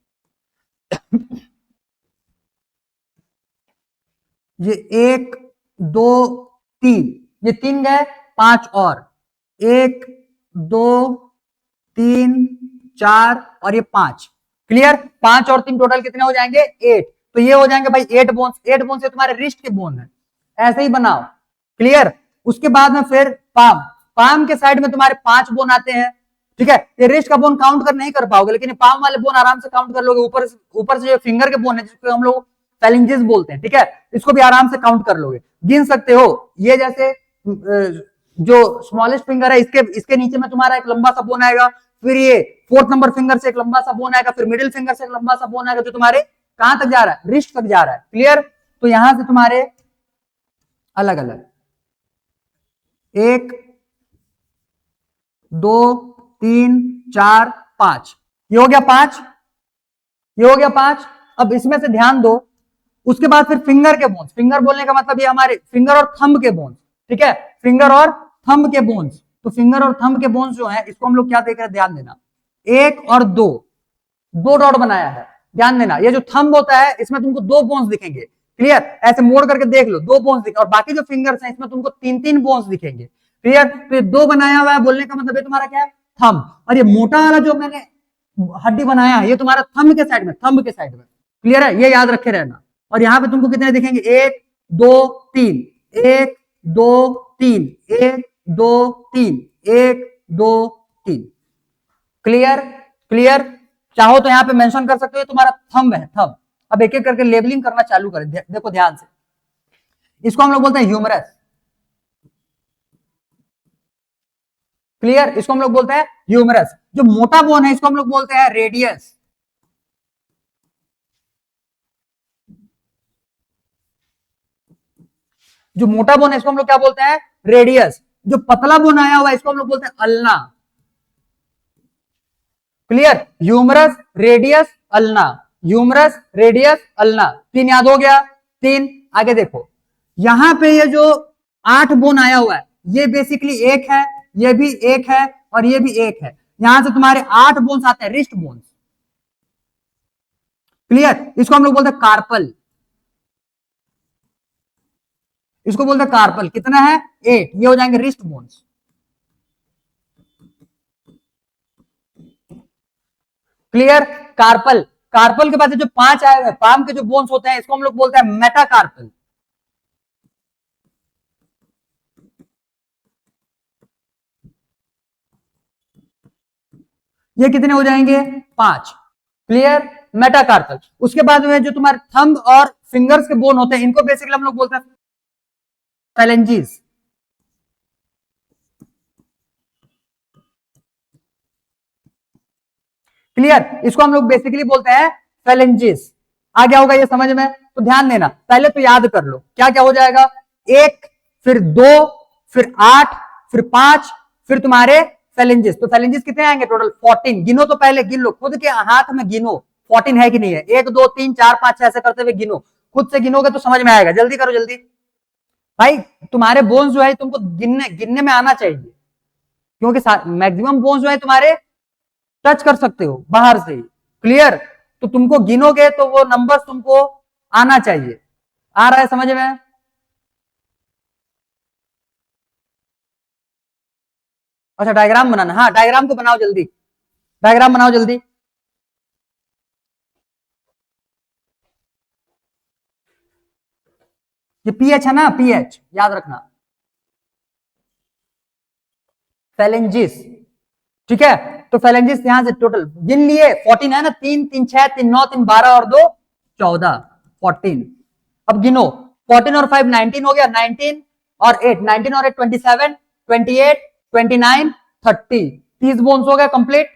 ये एक, दो, तीन, ये तीन गए, पांच और, एक, दो, तीन, चार और ये पांच, क्लियर। पांच और तीन टोटल कितने हो जाएंगे, 8। तो ये हो जाएंगे भाई 8 बोन्स। 8 बोन्स ये तुम्हारे रिस्ट के बोन है, ऐसे ही बनाओ। क्लियर। उसके बाद में फिर पाम, पाम के साइड में तुम्हारे 5 बोन आते हैं। ठीक है, ये रिस्ट का बोन काउंट कर नहीं कर पाओगे, लेकिन पाम वाले बोन आराम से काउंट कर लोगे। ऊपर से जो फिंगर के बोन है जिसको हम लोग फैलेंजेस बोलते हैं, ठीक है, इसको भी आराम से काउंट कर लोगे, गिन सकते हो। ये जैसे जो स्मॉलेस्ट फिंगर है, इसके नीचे में तुम्हारा एक लंबा सा बोन आएगा, फिर ये 4th नंबर फिंगर से एक लंबा सा बोन आएगा, फिर मिडिल फिंगर से एक लंबा सा बोन आएगा, जो तुम्हारे कहां तक जा रहा है, रिस्ट तक जा रहा है। क्लियर। तो यहां से तुम्हारे अलग अलग 1 2 3 4 5, ये हो गया 5, ये हो गया 5। अब इसमें से ध्यान दो, उसके बाद फिर फिंगर के बोन्स। फिंगर बोलने का मतलब ये हमारे फिंगर और थंब के बोन्स, ठीक है, फिंगर और थंब के बोन्स। तो फिंगर और थंब के बोन्स जो है, इसको हम लोग क्या देख रहे हैं, ध्यान देना, 1 और 2, 2 डॉट बनाया है, ध्यान देना। ये जो थंब होता है इसमें तुमको 2 बोन्स दिखेंगे। क्लियर, ऐसे मोड़ करके देख लो, 2 बोन्स दिखे, और बाकी जो फिंगर्स हैं इसमें तुमको 3-3 बोन्स दिखेंगे। क्लियर। तो ये 2 बनाया हुआ है, बोलने का मतलब ये तुम्हारा क्या है, थंब। और ये मोटा वाला जो मैंने हड्डी बनाया है, ये तुम्हारा थंब के साइड में, थंब के साइड में। क्लियर है, ये याद रखे रहना। और यहां पे तुमको कितने दिखेंगे, 1 2 3, 1 2 3, 1 2 3, 1 2 3। Clear, clear. चाहो तो यहां पे मेंशन कर सकते हो, तुम्हारा थंब है, थंब। अब एक एक करके लेबलिंग करना चालू करें, देखो ध्यान से। इसको हम लोग बोलते हैं ह्यूमरस। क्लियर, इसको हम लोग बोलते हैं ह्यूमरस। जो मोटा बोन है इसको हम लोग बोलते हैं रेडियस। जो मोटा बोन है इसको हम लोग क्या बोलते हैं, रेडियस। जो पतला बोन आया हुआ है इसको हम लोग बोलते हैं ulna. Clear, humerus, radius, ulna, humerus, radius, ulna. 3 याद हो गया, 3। आगे देखो, यहां पे ये जो 8 बोन आया हुआ है, ये बेसिकली एक है, ये भी एक है, और ये भी एक है। यहां से तुम्हारे 8 बोन्स आते हैं, रिस्ट बोन्स। क्लियर, इसको हम लोग बोलते हैं कार्पल। इसको बोलते हैं कार्पल। कितना है, 8। ये हो जाएंगे wrist bones. Clear, carpal. Carpal के बाद जो 5 आए हुए पाम के जो बोन्स होते हैं, इसको हम लोग बोलते हैं मेटाकार्पल। ये कितने हो जाएंगे, 5। Clear, metacarpal. उसके बाद में जो तुम्हारे थंब और फिंगर्स के बोन होते हैं, इनको बेसिकली हम लोग बोलते हैं फैलेंजीज। क्लियर, इसको हम लोग बेसिकली बोलते हैं फैलेंजीज। आ गया होगा ये समझ में। तो ध्यान देना, पहले तो याद कर लो क्या क्या हो जाएगा, 1 फिर 2 फिर 8 फिर 5 फिर तुम्हारे फैलेंजेस। तो फैलेंजेस कितने आएंगे टोटल, 14। गिनो तो, पहले गिन लो, खुद के हाथ में गिनो 14 है कि नहीं है। 1 2 3 4 5 ऐसे करते हुए गिनो, खुद से गिनोगे तो समझ में आएगा। जल्दी करो जल्दी भाई, तुम्हारे बोन्स जो है तुमको गिनने गिनने में आना चाहिए, क्योंकि मैक्सिमम बोन्स जो है तुम्हारे टच कर सकते हो बाहर से ही। क्लियर, तो तुमको गिनोगे तो वो नंबर्स तुमको आना चाहिए। आ रहा है समझ में। अच्छा, डायग्राम बनाना, हाँ डायग्राम को बनाओ जल्दी, डायग्राम बनाओ जल्दी। ये पीएच है ना, पीएच याद रखना, फैलेंजिस। ठीक है, तो फैलेंजिस यहां से टोटल गिन लिए, 14 है ना, 3 3 6 3 9 3 12 और 2 14, 14। अब गिनो, 14 और 5 19 हो गया, 19 और 8 19 और 8 27 28 29 30, 30 बोन्स हो गया कंप्लीट।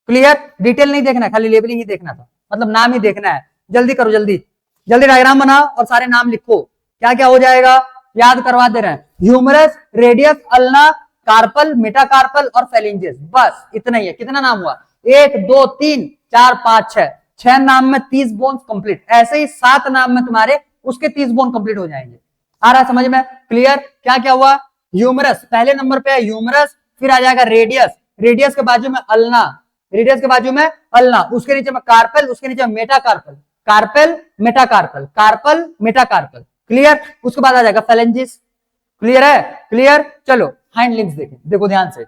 क्लियर, डिटेल नहीं देखना, खाली लेबलिंग ही देखना था, मतलब नाम ही देखना है। जल्दी करो जल्दी, जल्दी डायग्राम बनाओ और सारे नाम लिखो, क्या क्या हो जाएगा, याद करवा दे रहे हैं। Humerus, radius, ulna, carpal, metacarpal और फैलेंजेस, बस इतना ही है। कितना नाम हुआ, 1 2 3 4 5 6, 6 नाम में 30 बोन्स कंप्लीट। ऐसे ही 7 नाम में तुम्हारे उसके 30 बोन कंप्लीट हो जाएंगे। आ रहा है समझ में। क्लियर, क्या क्या हुआ, ह्यूमरस पहले नंबर पे है, ह्यूमरस, फिर आ जाएगा रेडियस, रेडियस के बाजू में अल्ना, रेडियस के बाजू में अल्ना, उसके नीचे में कार्पल, उसके नीचे में metacarpal, carpel metacarpal, carpel metacarpal. Clear, उसके बाद आ जाएगा फैलेंजिस। क्लियर है, क्लियर। चलो हाइंड लिम्स देखें, देखो ध्यान से।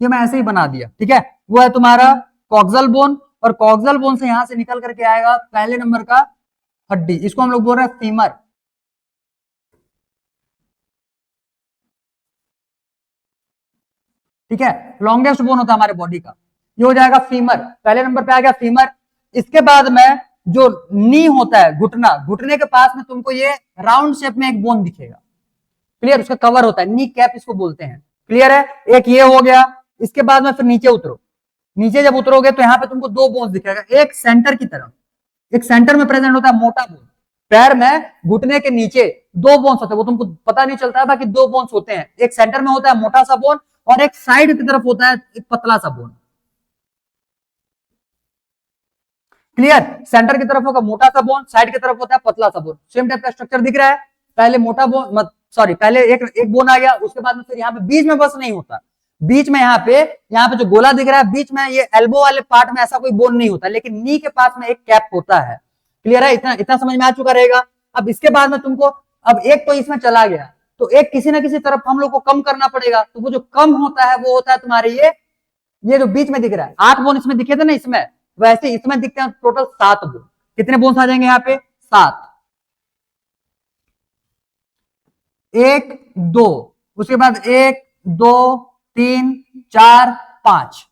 ये मैं ऐसे ही बना दिया, ठीक है। वो है तुम्हारा कॉक्सल बोन, और कॉक्सल बोन से यहां से निकल करके आएगा पहले नंबर का हड्डी, इसको हम लोग बोल रहे हैं फीमर। ठीक है, लॉन्गेस्ट बोन होता है हमारे बॉडी का, ये हो जाएगा फीमर, पहले नंबर पे आ गया फीमर। इसके बाद में जो नी होता है, घुटना, घुटने के पास में तुमको ये राउंड शेप में एक बोन दिखेगा, क्लियर, उसका कवर होता है, नी कैप इसको बोलते हैं, क्लियर है। एक ये हो गया, इसके बाद में फिर नीचे उतरो, नीचे जब उतरोगे तो यहाँ पे तुमको दो बोन्स दिखेगा, एक सेंटर की तरफ, एक सेंटर में प्रेजेंट होता है मोटा बोन, पैर में घुटने के नीचे दो बोन्स होते हैं, वो तुमको पता नहीं चलता है, बाकी दो बोन्स होते हैं, एक सेंटर में होता है मोटा सा बोन, और एक साइड की तरफ होता है एक पतला सा बोन, क्लियर। सेंटर की तरफ होगा मोटा सा बोन, साइड की तरफ होता है पतला सा बोन, सेम टाइप का स्ट्रक्चर दिख रहा है। पहले मोटा बोन, सॉरी पहले एक बोन आ गया, उसके बाद में फिर यहाँ पे बीच में बस नहीं होता, बीच में यहाँ पे जो गोला दिख रहा है, बीच में ये एल्बो वाले पार्ट में ऐसा कोई बोन नहीं होता, लेकिन नी के पास में एक कैप होता है, क्लियर है, इतना इतना समझ में आ चुका रहेगा। अब इसके बाद में तुमको, अब एक तो इसमें चला गया, तो एक किसी ना किसी तरफ हम लोग को कम करना पड़ेगा, तो वो जो कम होता है वो होता है तुम्हारे ये जो बीच में दिख रहा है, 8 बोन इसमें दिखे थे ना इसमें, वैसे इसमें दिखते हैं टोटल 7 बोन। कितने बोन्स आ जाएंगे यहाँ पे? 7, 1 2, उसके बाद 1 2 3 4 5,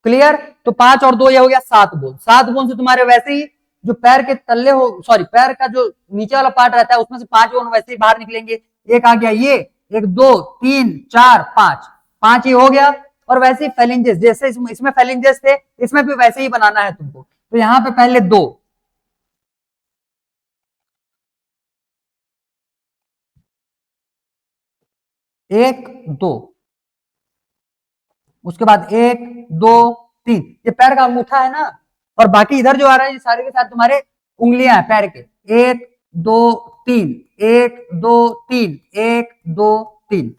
क्लियर। तो 5 और 2 ये हो गया 7 बोन, 7 बोन से तुम्हारे वैसे ही जो पैर के तल्ले हो, सॉरी पैर का जो नीचे वाला पार्ट रहता है उसमें से 5 बोन वैसे ही बाहर निकलेंगे, एक आ गया ये, 1 2 3 4 5, 5 ही हो गया। और वैसे ही फेलिंजेस, जैसे इसमें फेलिंजेस थे, इसमें भी वैसे ही बनाना है तुमको, तो यहाँ पे पहले 2, 1 2, उसके बाद 1 2 3, ये पैर का अंगूठा है ना, और बाकी इधर जो आ रहा है ये सारे के साथ तुम्हारे उंगलियां हैं पैर के, 1 2 3 1 2 3 1 2 3,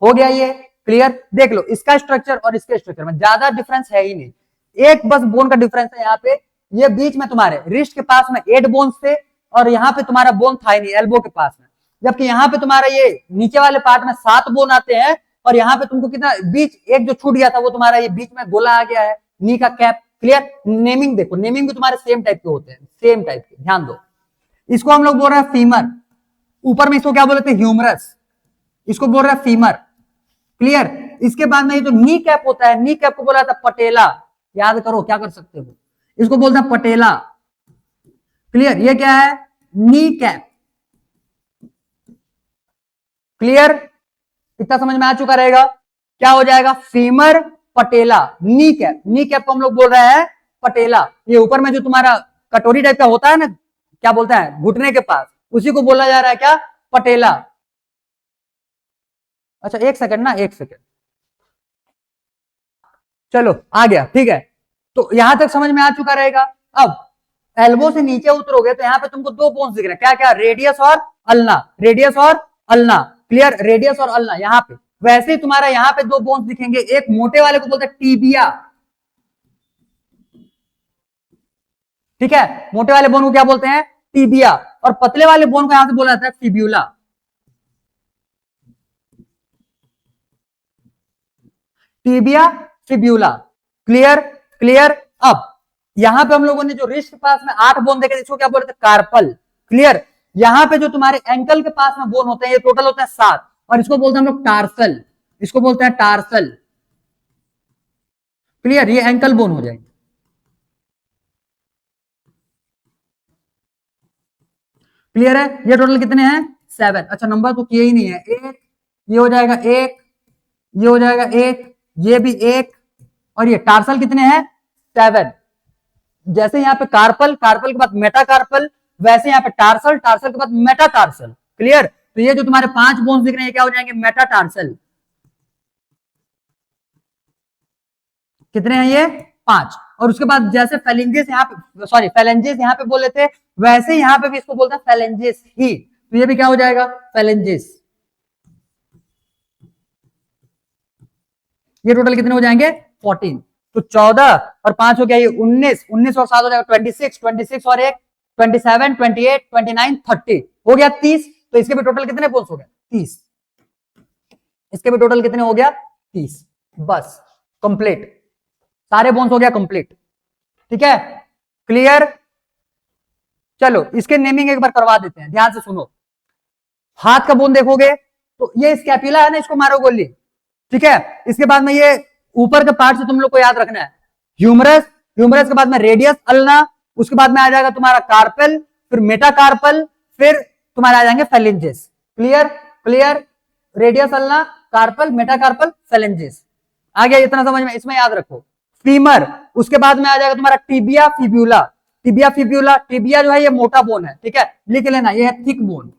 हो गया ये, क्लियर। देख लो इसका स्ट्रक्चर और इसके स्ट्रक्चर में ज्यादा डिफरेंस है ही नहीं, एक बस बोन का डिफरेंस है यहाँ पे, ये बीच में तुम्हारे रिस्ट के पास में 8 बोन्स थे, और यहाँ पे तुम्हारा बोन था ही नहीं एल्बो के पास में, जबकि यहाँ पे तुम्हारा ये नीचे वाले पार्ट में 7 बोन आते हैं, और यहाँ पे तुमको कितना बीच एक जो छूट गया था वो तुम्हारा ये बीच में गोला आ गया है, नी का कैप, क्लियर। नेमिंग देखो, नेमिंग भी तुम्हारे सेम टाइप के होते हैं, सेम टाइप के, ध्यान दो। इसको हम लोग बोल रहे हैं फीमर, ऊपर में इसको क्या बोलते हैं? ह्यूमरस, इसको बोल रहे हैं फीमर, क्लियर। इसके बाद में ये जो नी कैप होता है, नी कैप को बोला था पटेला, याद करो क्या कर सकते हो, इसको बोलते हैं पटेला, क्लियर। ये क्या है? नी कैप, क्लियर, इतना समझ में आ चुका रहेगा। क्या हो जाएगा? फीमर पटेला, नी कैप, नी कैप को हम लोग बोल रहे हैं पटेला। ये ऊपर में जो तुम्हारा कटोरी टाइप का होता है ना, क्या बोलते हैं, घुटने के पास, उसी को बोला जा रहा है क्या? पटेला। अच्छा एक सेकंड ना, एक सेकंड, चलो आ गया, ठीक है। तो यहां तक समझ में आ चुका रहेगा। अब एल्बो से नीचे उतरोगे तो यहाँ पे तुमको दो बोन्स दिख रहे हैं, क्या क्या? रेडियस और अल्ना, रेडियस और अल्ना, क्लियर, रेडियस और अल्ना यहाँ पे। वैसे ही तुम्हारा यहाँ पे दो बोन्स दिखेंगे, एक मोटे वाले को बोलते हैं टीबिया, ठीक है, मोटे वाले बोन को क्या बोलते हैं? टीबिया, और पतले वाले बोन को यहां से बोला जाता है fibula, tibia fibula, clear clear. अब यहां पे हम लोगों ने जो रिस्ट के पास में 8 बोन देखे, इसको क्या बोलते हैं? Carpal, clear. यहां पे जो तुम्हारे एंकल के पास में बोन होते हैं, ये टोटल होते हैं 7, और इसको बोलते हैं हम लोग टार्सल, इसको बोलते हैं टार्सल, क्लियर, ये एंकल बोन हो जाएंगे, क्लियर है। ये टोटल कितने हैं? 7। अच्छा नंबर तो किए ही नहीं है, एक ये हो जाएगा, एक ये हो जाएगा, एक ये भी एक, और ये टार्सल कितने हैं? 7। जैसे यहाँ पे कार्पल, कार्पल के बाद मेटाकार्पल, वैसे यहाँ पे टार्सल, टार्सल के बाद मेटाटार्सल, क्लियर। तो ये जो तुम्हारे 5 बोन्स दिख रहे हैं क्या हो जाएंगे? मेटाटार्सल। कितने हैं ये? 5। और उसके बाद जैसे फेलिंजेस यहाँ पे, सॉरी फेलेंजेस यहाँ पे बोले थे, वैसे यहाँ पे भी इसको बोलते हैं फेलेंजेस ही, तो ये भी क्या हो जाएगा? फेलेंजेस। ये टोटल कितने हो जाएंगे? 14। तो 14 और 5 हो गया, ये 19, 19 और 7 हो जाएगा 26, 26 और 1 27, 28, 29, 30 हो गया 30। तो इसके भी टोटल कितने बोन्स हो गए? 30। इसके भी टोटल कितने हो गया? 30। बस कंप्लीट, सारे बोन्स हो गया कंप्लीट। ठीक है, क्लियर। चलो इसके नेमिंग एक बार करवा देते हैं, ध्यान से सुनो। हाथ का बोन देखोगे तो ये स्कैपुला है ना, इसको मारो गोली। ठीक है, इसके बाद में ये ऊपर के पार्ट से तुम लोग को याद रखना है, ह्यूमरस, ह्यूमरस के बाद में रेडियस अल्ना, उसके बाद में आ जाएगा तुम्हारा कार्पल, फिर मेटाकार्पल, फिर तुम्हारे आ जाएंगे phalanges. Clear, clear, radius ulna, carpal, metacarpal, phalanges. आ गया इतना समझ में, इसमें याद रखो। फीमर, उसके बाद में आ जाएगा तुम्हारा tibia fibula, tibia fibula, tibia जो है ये मोटा बोन है, ठीक है, लिख लेना, ये है थिक बोन।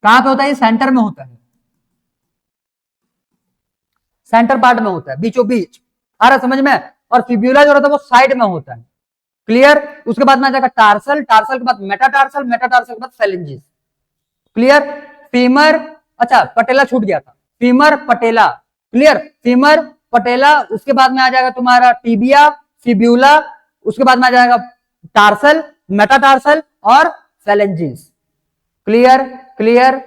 कहां पे होता है ये? सेंटर में होता है, सेंटर पार्ट में होता है, बीचों बीच, आ रहा समझ में। और फिब्यूला जो रहता है वो साइड में होता है। क्लियर, उसके बाद में आ जाएगा टार्सल, टार्सल के बाद मेटाटार्सल, मेटाटार्सल के बाद फेलेंजिस। क्लियर, फीमर, अच्छा पटेला छूट गया था, फीमर पटेला, क्लियर, फीमर पटेला, उसके बाद में आ जाएगा तुम्हारा टिबिया फिब्यूला, उसके बाद में आ जाएगा टार्सल, मेटाटार्सल और फेलेंजिस। Clear, clear.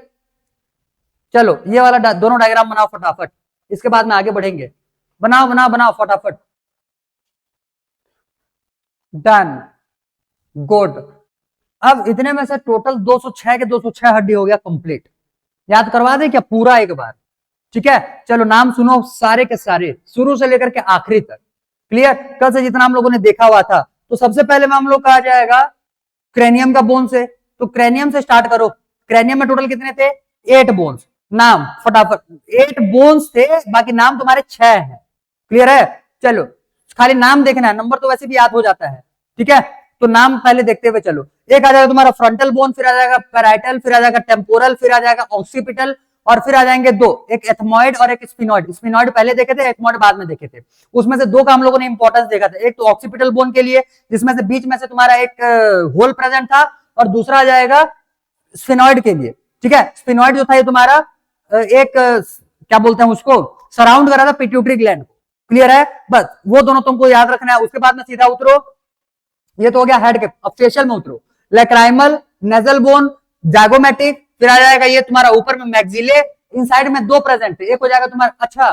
चलो ये वाला दोनों डायग्राम बनाओ फटाफट, इसके बाद में आगे बढ़ेंगे। बनाओ बनाओ बनाओ फटाफट। Done, good. अब इतने में से टोटल 206 के 206 हड्डी हो गया कंप्लीट। याद करवा दे क्या पूरा एक बार? ठीक है, चलो नाम सुनो सारे के सारे, शुरू से लेकर के आखिरी तक। क्लियर, कल से जितना हम लोगों ने देखा हुआ था। तो सबसे पहले में हम लोग कहा जाएगा क्रेनियम का बोन से, तो क्रेनियम से स्टार्ट करो। क्रेनियम में टोटल कितने थे? 8 बोन्स। नाम फटाफट, 8 बोन्स थे, बाकी नाम तुम्हारे 6 हैं। क्लियर है? चलो खाली नाम देखना है, नंबर तो वैसे भी याद हो जाता है। ठीक है, तो नाम पहले देखते हुए चलो। एक आ जाएगा तुम्हारा फ्रंटल बोन, फिर आ जाएगा पैराइटल, फिर आ जाएगा टेम्पोरल, फिर आ जाएगा ऑक्सीपिटल, और फिर आ जाएंगे दो, एक एथमॉइड और एक स्फिनॉइड। स्फिनॉइड पहले देखे थे, एथमॉइड बाद में देखे थे। उसमें से दो का हम लोगों ने इंपॉर्टेंस देखा था, एक तो ऑक्सीपिटल बोन के लिए जिसमें से बीच में से तुम्हारा एक होल प्रेजेंट था, और दूसरा आ जाएगा स्फिनॉइड के लिए। ठीक है, स्फिनॉइड जो था ये तुम्हारा एक क्या बोलते हैं उसको, सराउंड करा था पिट्यूटरी ग्लैंड को। क्लियर है? बस वो दोनों तुमको याद रखना है। उसके बाद में सीधा उतरो, ये तो हो गया हेड के, अब फेशियल में उतरो। लैक्राइमल, नेजल बोन, जाइगोमेटिक, फिर आ जाएगा ये तुम्हारा ऊपर में मैक्सिले, इन साइड में दो प्रेजेंट है, एक हो जाएगा तुम्हारा, अच्छा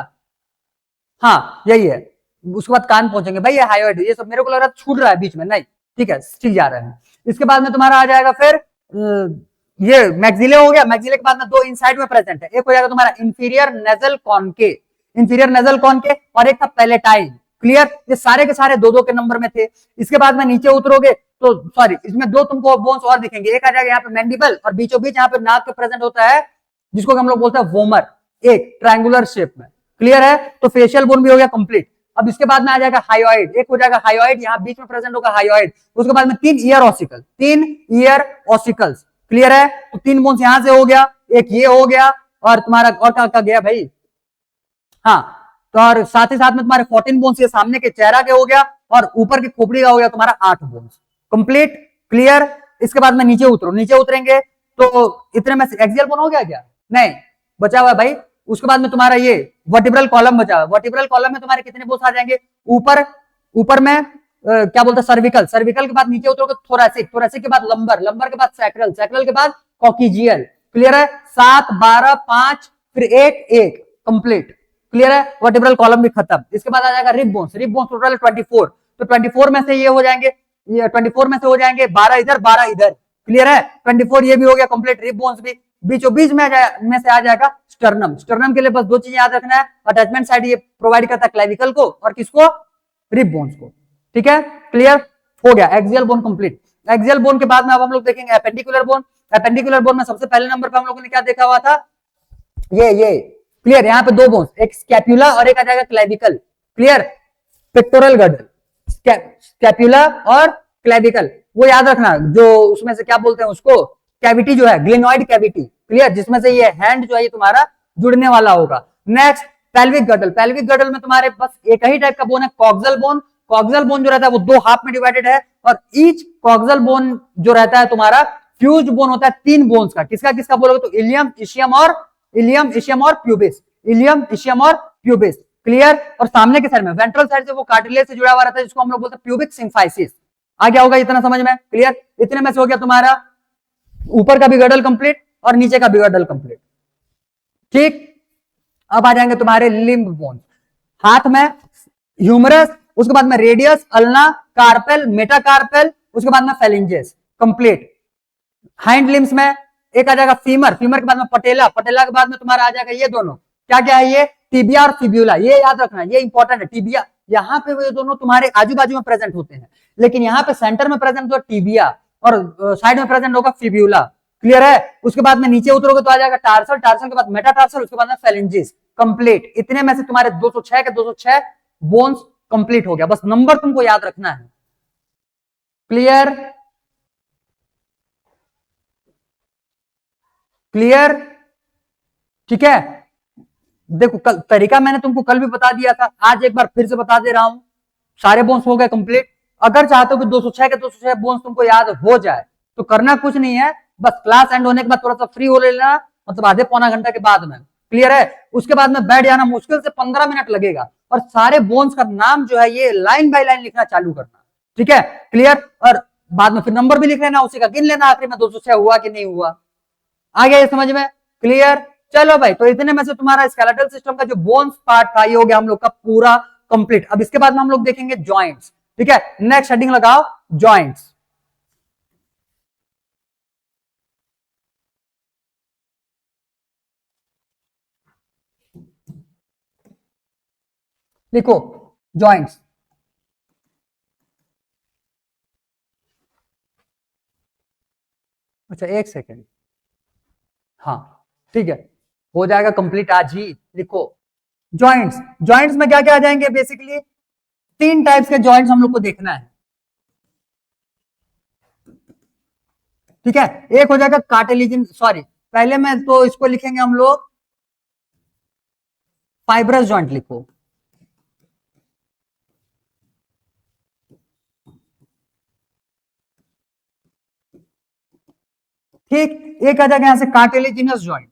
हाँ यही है, उसके बाद कान पहुंचेंगे भाई, ये हाइयोइड, ये सब मेरे को लग रहा है छूट रहा है बीच में, नहीं ठीक है ठीक जा रहे हैं। इसके बाद में तुम्हारा आ जाएगा फिर ये मैक्सिले हो गया, मैक्सिले के बाद में दो इनसाइड में प्रेजेंट है, एक हो जाएगा तुम्हारा इंफीरियर नेजल कॉनके, इंफीरियर नेजल कॉनके, और एक था पैलेटाइन। क्लियर, ये सारे के सारे दो दो के नंबर में थे। इसके बाद में नीचे उतरोगे तो सॉरी, इसमें दो तुमको बोन्स और दिखेंगे, एक आ जाएगा यहाँ पे मैंडिबल, और बीचों बीच यहाँ पे नाक पे प्रेजेंट होता है जिसको हम लोग बोलते हैं वोमर, एक ट्रायंगुलर शेप में। क्लियर है? तो फेशियल बोन भी हो गया कंप्लीट। अब इसके बाद में आ जाएगा हाइयोइड, एक हो जाएगा हाइयोइड, यहाँ बीच में प्रेजेंट होगा हाइयोइड। उसके बाद में 3 year ossicle, 3 ear ossicles. Clear है? तो 3 बोन्स यहां से हो गया, एक ये हो गया, और तुम्हारा और क्या गया भाई, हाँ तो और साथ ही साथ में तुम्हारे 14 बोन्स ये सामने के चेहरा के हो गया, और ऊपर की खोपड़ी का हो गया तुम्हारा 8 बोन्स कंप्लीट। क्लियर, इसके बाद में नीचे उतरो, नीचे उतरेंगे तो इतने में एक्सियल बोन हो गया क्या? नहीं, बचा हुआ है भाई। उसके बाद में तुम्हारा ये वर्टिब्रल कॉलम बचा हुआ है, वर्टिब्रल कॉलम में तुम्हारे कितने बोन्स आ जाएंगे? ऊपर में क्या बोलते हैं सर्विकल, सर्विकल के बाद नीचे उतरोगे थोरैसिक, थोरैसिक के बाद लंबर, लंबर के बाद सैक्रल, सैक्रल के बाद कॉकिजियल। क्लियर है? 7 12 5 फिर 1 1 कंप्लीट। क्लियर है? वर्टिब्रल कॉलम भी खत्म। इसके बाद आ जाएगा rib bones, rib bones total 24, तो 24 में से ये हो जाएंगे, ये 24 में से हो जाएंगे 12 इधर 12 इधर। क्लियर है? 24 ये भी हो गया कंप्लीट, रिब बोन्स भी। बीचों बीच में से आ जाएगा स्टर्नम। स्टर्नम के लिए बस दो चीजें याद रखना है, अटैचमेंट साइड ये प्रोवाइड करता है क्लेविकल को, और किसको? रिब बोन्स को। ठीक है, क्लियर हो गया, axial bone complete. Axial bone के बाद में अब हम लोग देखेंगे एपेंडिकुलर बोन। एपेंडिकुलर बोन में सबसे पहले नंबर पे हम लोगों ने क्या देखा हुआ था? ये क्लियर, यहाँ पे दो बोन्स, एक स्कैपुला और एक आ जाएगा clavicle. Clear, pectoral girdle, scapula और क्लेविकल, वो याद रखना, जो उसमें से क्या बोलते हैं उसको, कैविटी जो है ग्लेनोइड कैविटी। क्लियर, जिसमें से ये हैंड जो है ये तुम्हारा जुड़ने वाला होगा। Next pelvic girdle, pelvic girdle में तुम्हारे पास एक ही टाइप का बोन है, कॉक्सल बोन। कॉक्सल बोन जो रहता है वो 2 हाफ में डिवाइडेड है, और ईच कॉक्सल बोन जो रहता है तुम्हारा फ्यूज बोन होता है 3 बोन्स का। किसका किसका बोलोगे तो इलियम, इशियम और प्यूबिस, इलियम, इशियम और प्यूबिस। क्लियर, और सामने के साइड में वेंट्रल साइड से वो कार्टिलेज से जुड़ा हुआ रहता है जिसको हम लोग बोलते हैं प्यूबिक सिम्फाइसिस। आ गया होगा इतना समझ में? क्लियर, इतने में से हो गया तुम्हारा ऊपर का भी गर्डल कंप्लीट और नीचे का भी गर्डल कंप्लीट। ठीक, अब आ जाएंगे तुम्हारे लिम्ब बोन्स। हाथ में ह्यूमरस, उसके बाद में रेडियस, अल्ना, कार्पेल, मेटाकार्पेल, उसके बाद में फेलिंजेस, कंप्लीट। हाइंड लिम्स में एक आ जाएगा फीमर, फीमर के बाद में पटेला, पटेला के बाद में तुम्हारा आ जाएगा ये दोनों, क्या क्या है ये, टिबिया और फिब्यूला। ये याद रखना, ये इंपॉर्टेंट है। टिबिया यहाँ पे वो दोनों तुम्हारे आजू बाजू में प्रेजेंट होते हैं, लेकिन यहाँ पे सेंटर में प्रेजेंट होगा टिबिया और साइड में प्रेजेंट होगा फिब्यूला। क्लियर है? उसके बाद में नीचे उतरोगे तो आ जाएगा टार्सल, टार्सल के बाद मेटाटार्सल, उसके बाद में फेलिंजिस, कंप्लीट। इतने में से तुम्हारे 206 के 206 बोन्स कंप्लीट हो गया। बस नंबर तुमको याद रखना है। क्लियर? क्लियर? ठीक है। देखो कल तरीका मैंने तुमको कल भी बता दिया था, आज एक बार फिर से बता दे रहा हूं। सारे बोन्स हो गए कंप्लीट। अगर चाहते हो कि 206 के 206 बोन्स तुमको याद हो जाए तो करना कुछ नहीं है, बस क्लास एंड होने के बाद थोड़ा सा फ्री हो लेना, मतलब आधे पौना घंटा के बाद में। क्लियर है? उसके बाद में बैठ जाना, मुश्किल से 15 मिनट लगेगा, और सारे बोन्स का नाम जो है ये लाइन बाय लाइन लिखना चालू करना। ठीक है? क्लियर? और बाद में फिर नंबर भी लिख लेना, उसी का गिन लेना आखिर में 206 हुआ कि नहीं हुआ। आ गया ये समझ में? क्लियर? चलो भाई, तो इतने में से तुम्हारा स्केलेटल सिस्टम का जो बोन्स पार्ट था ये हो गया हम लोग का पूरा कंप्लीट। अब इसके बाद में हम लोग देखेंगे जॉइंट्स। ठीक है? नेक्स्ट हेडिंग लगाओ, जॉइंट्स। लिखो जॉइंट्स। अच्छा एक सेकेंड, हाँ ठीक है, हो जाएगा कंप्लीट आज ही। लिखो जॉइंट्स। जॉइंट्स में क्या क्या आ जाएंगे? बेसिकली 3 टाइप्स के जॉइंट्स हम लोग को देखना है। ठीक है? एक हो जाएगा कार्टिलेजिन, सॉरी पहले में तो इसको लिखेंगे हम लोग फाइब्रस जॉइंट। लिखो ठीक। एक आ जाएगा यहां से कार्टिलेजिनस जॉइंट।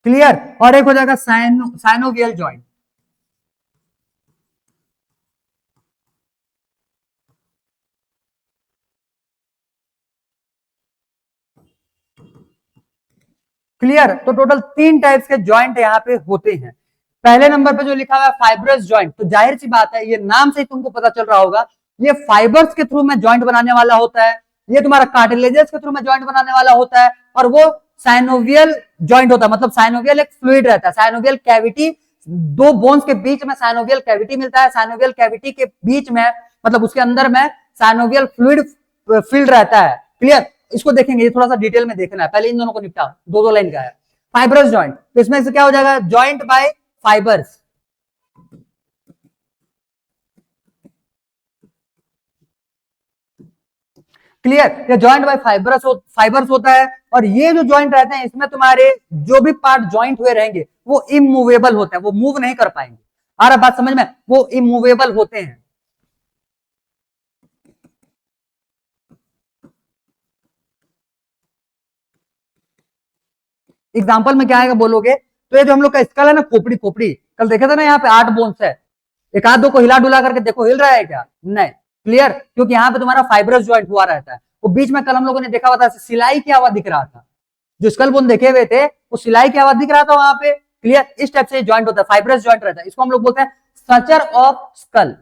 क्लियर? और एक हो जाएगा साइनोवियल जॉइंट। क्लियर? तो टोटल 3 टाइप्स के जॉइंट यहाँ पे होते हैं। पहले नंबर पे जो लिखा हुआ है फाइब्रस जॉइंट, तो जाहिर सी बात है, ये नाम से ही तुमको पता चल रहा होगा, ये फाइबर्स के थ्रू में जॉइंट बनाने वाला होता है। ये तुम्हारा कार्टिलेजेस के थ्रू में जॉइंट बनाने वाला होता है, और वो साइनोवियल जॉइंट होता है। मतलब साइनोवियल एक फ्लूइड रहता है, साइनोवियल कैविटी, 2 बोन्स के बीच में साइनोवियल कैविटी मिलता है। साइनोवियल कैविटी के बीच में, मतलब उसके अंदर में साइनोवियल फ्लूइड फील्ड रहता है। क्लियर? इसको देखेंगे, ये थोड़ा सा डिटेल में देखना है, पहले इन दोनों को निपटा। 2 लाइन का है फाइब्रस जॉइंट, तो इसमें से क्या हो जाएगा? Joint by fibres. क्लियर? ये जॉइंट बाय फाइबर्स होता है। और ये जो जॉइंट रहते हैं इसमें तुम्हारे जो भी पार्ट जॉइंट हुए रहेंगे वो इमूवेबल होते हैं, वो मूव नहीं कर पाएंगे। आ रहा बात समझ में? वो इमूवेबल होते हैं। एग्जाम्पल में क्या आएगा बोलोगे? तो ये जो हम लोग का स्कल है ना, खोपड़ी, खोपड़ी कल देखे थे ना, यहाँ पे 8 बोन्स है, एक आध दो को हिला डुला करके देखो, हिल रहा है क्या? नहीं। क्लियर? क्योंकि यहाँ पे तुम्हारा फाइब्रस जॉइंट हुआ रहता है। वो बीच में कल हम लोगों ने देखा हुआ था, सिलाई की आवाज दिख रहा था, जो स्कल बोन देखे हुए थे वो सिलाई की आवाज दिख रहा था वहां पे। क्लियर? इस टाइप से जॉइंट होता है, फाइब्रस जॉइंट रहता है। इसको हम लोग बोलते हैं structure of skull.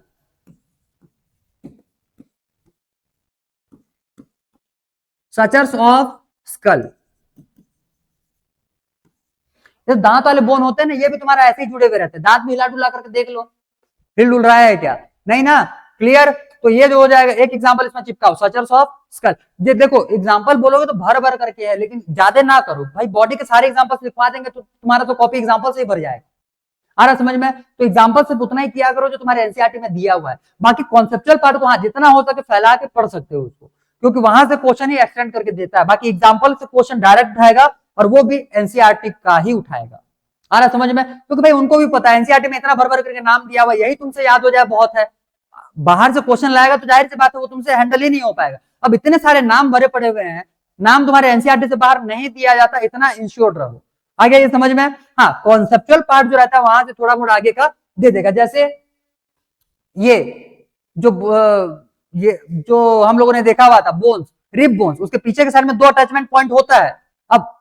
Structures of skull. जो दांत वाले बोन होते हैं ना, ये भी तुम्हारा ऐसे ही जुड़े हुए रहते हैं। दांत भी हिला डुला करके देख लो, हिल डुल रहा है क्या? नहीं ना। क्लियर? तो ये जो हो जाएगा, एक एग्जांपल इसमें चिपकाओ, स्ट्रक्चर्स ऑफ स्कल। ये देखो एग्जांपल बोलोगे तो भर भर करके है, लेकिन ज्यादा ना करो भाई, बॉडी के सारे एग्जांपल्स लिखवा देंगे तो तुम्हारा तो कॉपी एग्जांपल से ही भर जाएगा। आ रहा समझ में? तो एग्जांपल सिर्फ उतना ही किया करो जो तुम्हारे एनसीईआरटी में दिया हुआ है। बाकी कॉन्सेप्चुअल पार्ट को हाँ जितना हो सके फैला के पढ़ सकते हो उसको, क्योंकि वहां से क्वेश्चन ही एक्सटेंड करके देता है। बाकी एग्जांपल से क्वेश्चन डायरेक्ट उठाएगा, और वो भी एनसीईआरटी का ही उठाएगा। आ रहा समझ में? क्योंकि भाई उनको भी पता है एनसीईआरटी में इतना भर भर करके नाम दिया हुआ, यही तुमसे याद हो जाए बहुत है। बाहर से क्वेश्चन लाएगा तो जाहिर सी बात है वो तुमसे हैंडल ही नहीं हो पाएगा। अब इतने सारे नाम भरे पड़े हुए हैं, नाम तुम्हारे एनसीईआरटी से बाहर नहीं दिया जाता, इतना इंश्योर्ड रहो। आगे ये समझ में? हाँ, कॉन्सेप्चुअल पार्ट जो रहता है वहां से थोड़ा मोड़ा आगे का दे देगा। जैसे ये जो ये जो हम लोगों ने देखा हुआ था बोन्स, रिब बोन्स, उसके पीछे के साइड में दो अटैचमेंट पॉइंट होता है। अब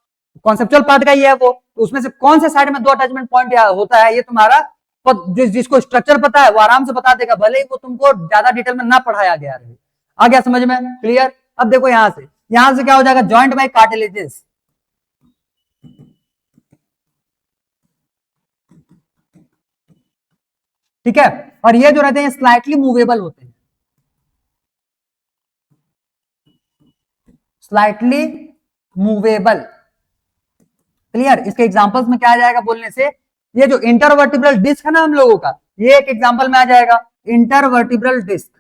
कॉन्सेप्चुअल पार्ट का ये है वो, तो उसमें से कौन से साइड में दो अटैचमेंट पॉइंट होता है, ये तुम्हारा जिसको स्ट्रक्चर पता है वो आराम से बता देगा, भले ही वो तुमको ज्यादा डिटेल में ना पढ़ाया गया रहे। आ गया समझ में? क्लियर? अब देखो यहां से क्या हो जाएगा, जॉइंट बाय कार्टिलेजेस। ठीक है, और ये जो रहते हैं स्लाइटली मूवेबल होते हैं, स्लाइटली मूवेबल। क्लियर? इसके एग्जांपल्स में क्या आ जाएगा बोलने से, ये जो इंटरवर्टिब्रल डिस्क है ना हम लोगों का, ये एक एग्जांपल में आ जाएगा, इंटरवर्टिब्रल डिस्क।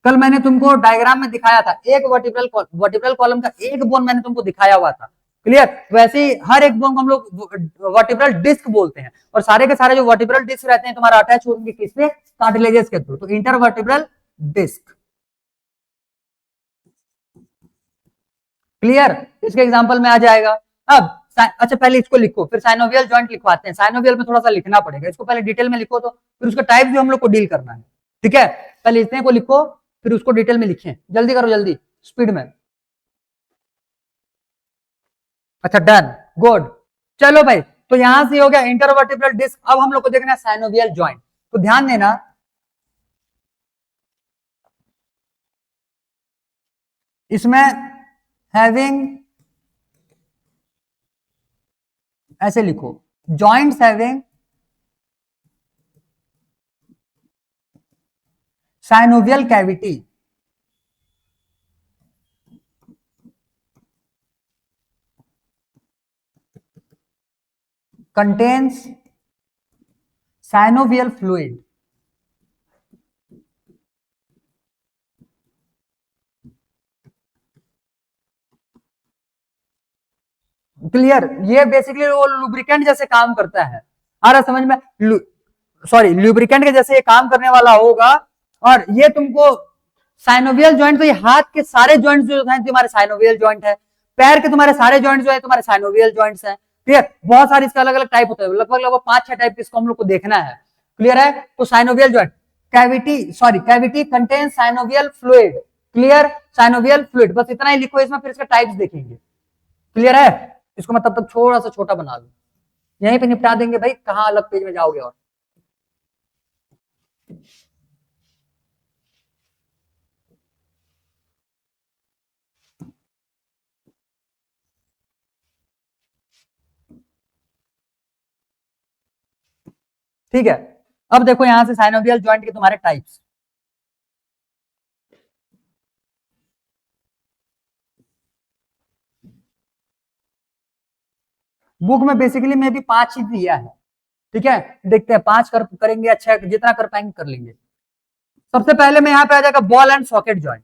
कल मैंने तुमको डायग्राम में दिखाया था, एक वर्टिब्रल कॉलम का एक बोन मैंने तुमको दिखाया हुआ था। क्लियर? वैसे ही हर एक बोन को हम लोग वर्टिब्रल डिस्क बोलते हैं, और सारे के सारे जो वर्टिब्रल डिस्क रहते हैं तुम्हारा अटैच होंगे किससे, कार्टिलेजेस के थ्रू, तो इंटरवर्टिब्रल डिस्क। क्लियर? इसके एग्जांपल में आ जाएगा। अब अच्छा पहले इसको लिखो, फिर साइनोवियल जॉइंट लिखवाते हैं। साइनोवियल में थोड़ा सा लिखना पड़ेगा, इसको पहले डिटेल में लिखो, तो फिर उसका टाइप भी हम लोग को डील करना है। ठीक है, पहले इतने को लिखो, फिर उसको डिटेल में लिखें। जल्दी करो, जल्दी, स्पीड में। अच्छा डन, गुड। चलो भाई, तो यहां से हो गया इंटरवर्टिब्रल डिस्क। अब हम लोग को देखना है साइनोवियल जॉइंट, तो ध्यान देना, इसमें हैविंग, ऐसे लिखो, joints having synovial cavity, contains synovial fluid। Clear? ये बेसिकली वो लुब्रिकेंट जैसे काम करता है। आ रहा समझ में? सॉरी, लुब्रिकेंट के जैसे ये काम करने वाला होगा। और ये तुमको साइनोवियल जॉइंट, तो ये हाथ के सारे जॉइंट्स जो हैं तुम्हारे साइनोवियल जॉइंट है, पैर के तुम्हारे सारे जॉइंट्स जो है तुम्हारे साइनोवियल जॉइंट्स हैं। क्लियर? बहुत सारे इसके अलग अलग टाइप होते हैं, लगभग लगभग 5-6 टाइप के, इसको हम लोग को देखना है। क्लियर है? तो synovial joint, cavity contains synovial fluid. Clear? Synovial fluid, बस इतना ही लिखो इसमें, फिर इसका टाइप्स देखेंगे। क्लियर है? इसको मैं तब तक थोड़ा सा छोटा बना लूं, यहीं पे निपटा देंगे भाई, कहां अलग पेज में जाओगे। और ठीक है, अब देखो यहां से साइनोवियल जॉइंट के तुम्हारे टाइप्स। बुक में बेसिकली में भी 5 ही दिया है। ठीक है, देखते हैं 5 करेंगे, अच्छा जितना कर पाएंगे कर लेंगे। सबसे पहले में यहां पे आ जाएगा बॉल एंड सॉकेट जॉइंट।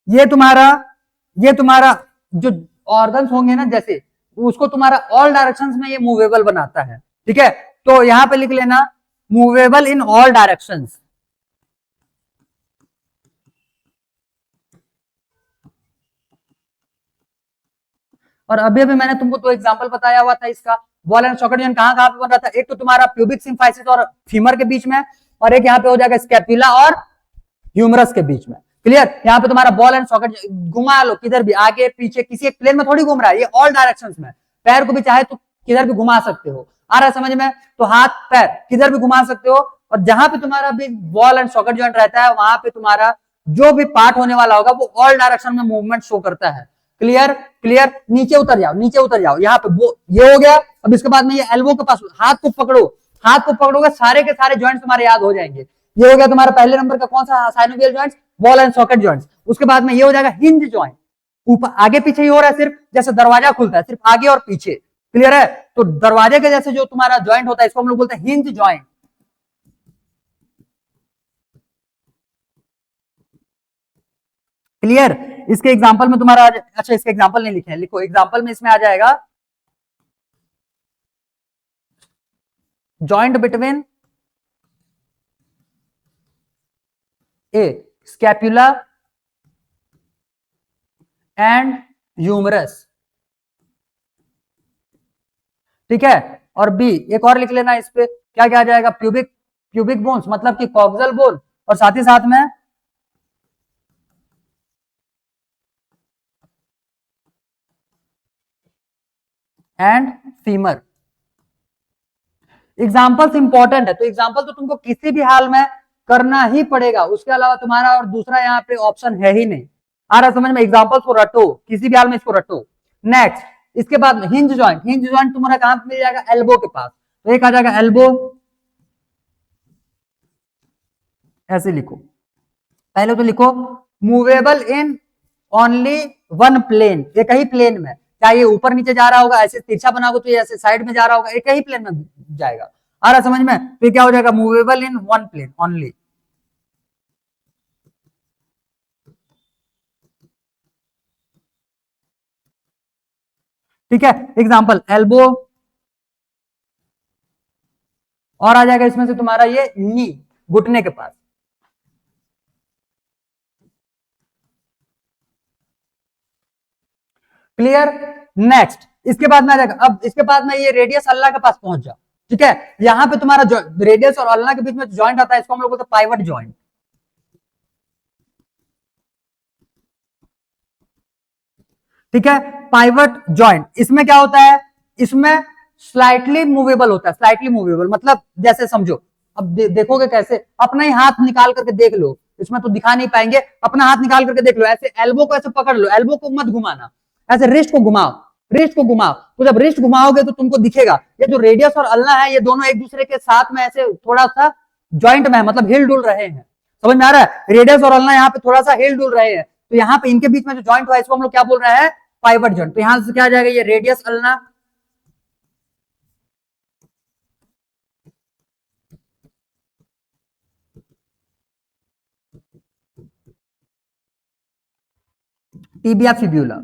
ये तुम्हारा जो ऑर्गन्स होंगे ना, जैसे उसको तुम्हारा ऑल डायरेक्शंस में ये मूवेबल बनाता है। ठीक है, तो यहां पे लिख लेना, मूवेबल इन ऑल डायरेक्शंस। और अभी अभी मैंने तुमको तो एग्जांपल बताया हुआ था इसका, बॉल एंड सॉकेट जॉइंट कहां कहां पे बन रहा था, एक तो तुम्हारा प्यूबिक सिम्फाइसिस और फीमर के बीच में, और एक यहाँ पे हो जाएगा स्कैपुला और ह्यूमरस के बीच में। क्लियर? यहाँ पे तुम्हारा बॉल एंड सॉकेट घुमा लो किधर भी, आगे पीछे, किसी एक प्लेन में थोड़ी घूम रहा है, ये ऑल डायरेक्शंस में। पैर को भी चाहे तो किधर भी घुमा सकते हो। आ रहा है समझ में? तो हाथ पैर किधर भी घुमा सकते हो, और जहां पे तुम्हारा भी बॉल एंड सॉकेट जॉइंट रहता है, वहां पे तुम्हारा जो भी पार्ट होने वाला होगा वो ऑल डायरेक्शन में मूवमेंट शो करता है। क्लियर? क्लियर? नीचे उतर जाओ, नीचे उतर जाओ, यहाँ पे वो ये हो गया। अब इसके बाद में ये एल्बो के पास हाथ को पकड़ो, हाथ को पकड़ोगे सारे के सारे जॉइंट्स तुम्हारे याद हो जाएंगे। ये हो गया तुम्हारा पहले नंबर का कौन सा, synovial joints, ball and socket joints. उसके बाद में ये हो जाएगा हिंज जॉइंट, ऊपर आगे पीछे ही हो रहा है, सिर्फ जैसे दरवाजा खुलता है सिर्फ आगे और पीछे। क्लियर है? तो दरवाजे के जैसे जो तुम्हारा जॉइंट होता है, इसको हम लोग बोलते हैं हिंज जॉइंट। क्लियर? इसके एग्जांपल में तुम्हारा, अच्छा इसके एग्जांपल नहीं लिखे हैं, लिखो एग्जांपल में, इसमें आ जाएगा joint between a scapula and humerus, ठीक है। और बी एक और लिख लेना, इस पे क्या क्या आ जाएगा, प्यूबिक, प्यूबिक बोन्स मतलब कि कॉक्सल बोन, और साथ ही साथ में एंड फीमर। एग्जाम्पल्स इंपॉर्टेंट है, तो एग्जाम्पल तो तुमको किसी भी हाल में करना ही पड़ेगा, उसके अलावा तुम्हारा और दूसरा यहाँ पे ऑप्शन है ही नहीं। आ रहा समझ में, एग्जाम्पल्स को रटो, किसी भी हाल में इसको रटो। नेक्स्ट, इसके बाद हिंज जॉइंट, हिंज जॉइंट तुम्हारा कहां पे मिल जाएगा, एल्बो के पास, तो एक आ जाएगा एल्बो, ऐसे लिखो, पहले तो लिखो movable in only one plane, एक ही प्लेन में, क्या ये ऊपर नीचे जा रहा होगा, ऐसे तिरछा बनाओगे तो ये ऐसे साइड में जा रहा होगा, एक ही प्लेन में जाएगा। आ रहा समझ में, तो ये क्या हो जाएगा, movable in one plane only. ठीक है, एग्जाम्पल एल्बो, और आ जाएगा इसमें से तुम्हारा ये नी, घुटने के पास। क्लियर। नेक्स्ट, इसके बाद में आ जाएगा, अब इसके बाद में ये रेडियस अल्लाह के पास पहुंच जाओ, ठीक है। यहां पे तुम्हारा रेडियस और अल्लाह के बीच में जॉइंट आता है, इसको हम लोग बोलते हैं पाइवट जॉइंट। ठीक है, पाइवट जॉइंट, इसमें क्या होता है, इसमें स्लाइटली मूवेबल होता है, स्लाइटली मूवेबल मतलब जैसे समझो, अब देखोगे कैसे, अपना ही हाथ निकाल करके देख लो, इसमें तो दिखा नहीं पाएंगे, अपना हाथ निकाल करके देख लो, ऐसे एल्बो को ऐसे पकड़ लो, एल्बो को मत घुमाना, ऐसे रिस्ट को घुमाओ, रिस्ट को घुमाओ, तो जब रिस्ट घुमाओगे तो तुमको दिखेगा ये जो रेडियस और अल्लाह है, ये दोनों एक दूसरे के साथ में ऐसे थोड़ा सा ज्वाइंट में है, मतलब हिल डुल रहे हैं, समझ में आ रहा है, रेडियस और अल्लाह यहाँ पे थोड़ा सा हिल डुल रहे हैं, तो यहाँ पे इनके बीच में जो ज्वाइंट हुआ है इसको हम लोग क्या बोल रहे हैं, पाइवट जॉइंट। तो यहां से क्या आ जाएगा, ये radius ulna, tibia fibula.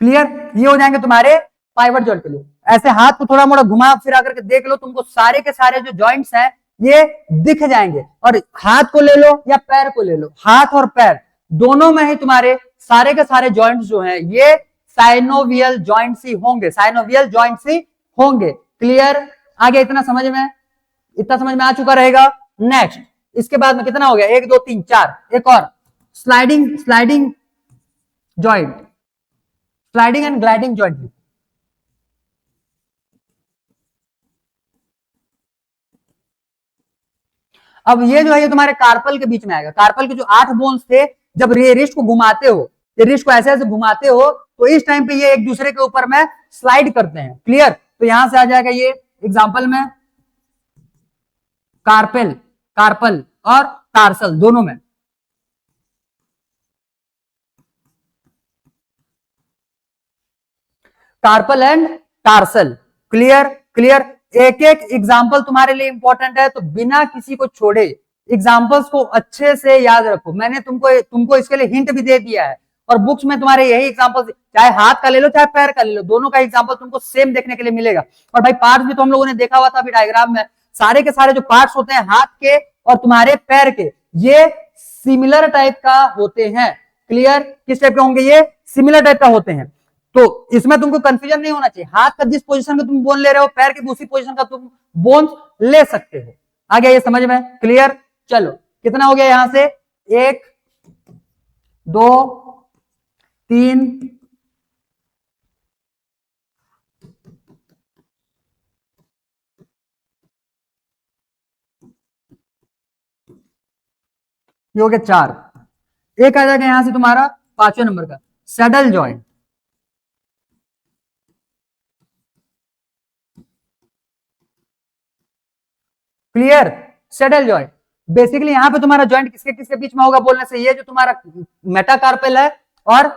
Clear, ये हो जाएंगे तुम्हारे पाइवट जॉइंट के लिए। ऐसे हाथ को थोड़ा मोड़ा घुमा फिरा करके देख लो, तुमको सारे के सारे जो जॉइंट्स हैं ये दिख जाएंगे। और हाथ को ले लो या पैर को ले लो, हाथ और पैर दोनों में ही तुम्हारे सारे के सारे जॉइंट्स जो हैं ये साइनोवियल जॉइंट्स ही होंगे, साइनोवियल जॉइंट्स ही होंगे। क्लियर, आगे इतना समझ में, इतना समझ में आ चुका रहेगा। नेक्स्ट, इसके बाद में कितना हो गया, 1 2 3 4, एक और sliding, sliding joint, sliding and gliding joint. अब ये जो है ये तुम्हारे कार्पल के बीच में आएगा, कार्पल के जो 8 बोन्स थे, जब रिस्ट को घुमाते हो, ये रिस्ट को ऐसे ऐसे घुमाते हो, तो इस टाइम पे ये एक दूसरे के ऊपर में स्लाइड करते हैं। क्लियर, तो यहां से आ जाएगा ये एग्जांपल में कार्पेल, कार्पल और टार्सल दोनों में, carpal and tarsal. Clear, clear, एक एक एग्जाम्पल तुम्हारे लिए इंपॉर्टेंट है, तो बिना किसी को छोड़े एग्जाम्पल्स को अच्छे से याद रखो। मैंने तुमको इसके लिए हिंट भी दे दिया है, और बुक्स में तुम्हारे यही एग्जाम्पल, चाहे हाथ का ले लो चाहे पैर का ले लो, दोनों का एग्जाम्पल तुमको सेम देखने के लिए मिलेगा। और भाई पार्ट्स भी तो हम लोगों ने देखा हुआ था अभी डायग्राम में, सारे के सारे जो पार्ट्स होते हैं हाथ के और तुम्हारे पैर के, ये सिमिलर टाइप का होते हैं। क्लियर, किस टाइप के होंगे, ये सिमिलर टाइप का होते हैं, तो इसमें तुमको कंफ्यूजन नहीं होना चाहिए। हाथ का जिस पोजीशन का तुम बोन ले रहे हो, पैर के उसी पोजीशन का तुम बोन ले सकते हो। आ गया ये समझ में, क्लियर। चलो कितना हो गया यहां से, 1 2 3 ये हो गया 4। एक आ जाएगा यहां से तुम्हारा 5वें नंबर का saddle joint. Clear, saddle joint, basically यहां पे तुम्हारा जॉइंट किसके किसके बीच में होगा बोलने से, ये जो तुम्हारा मेटाकार्पेल है और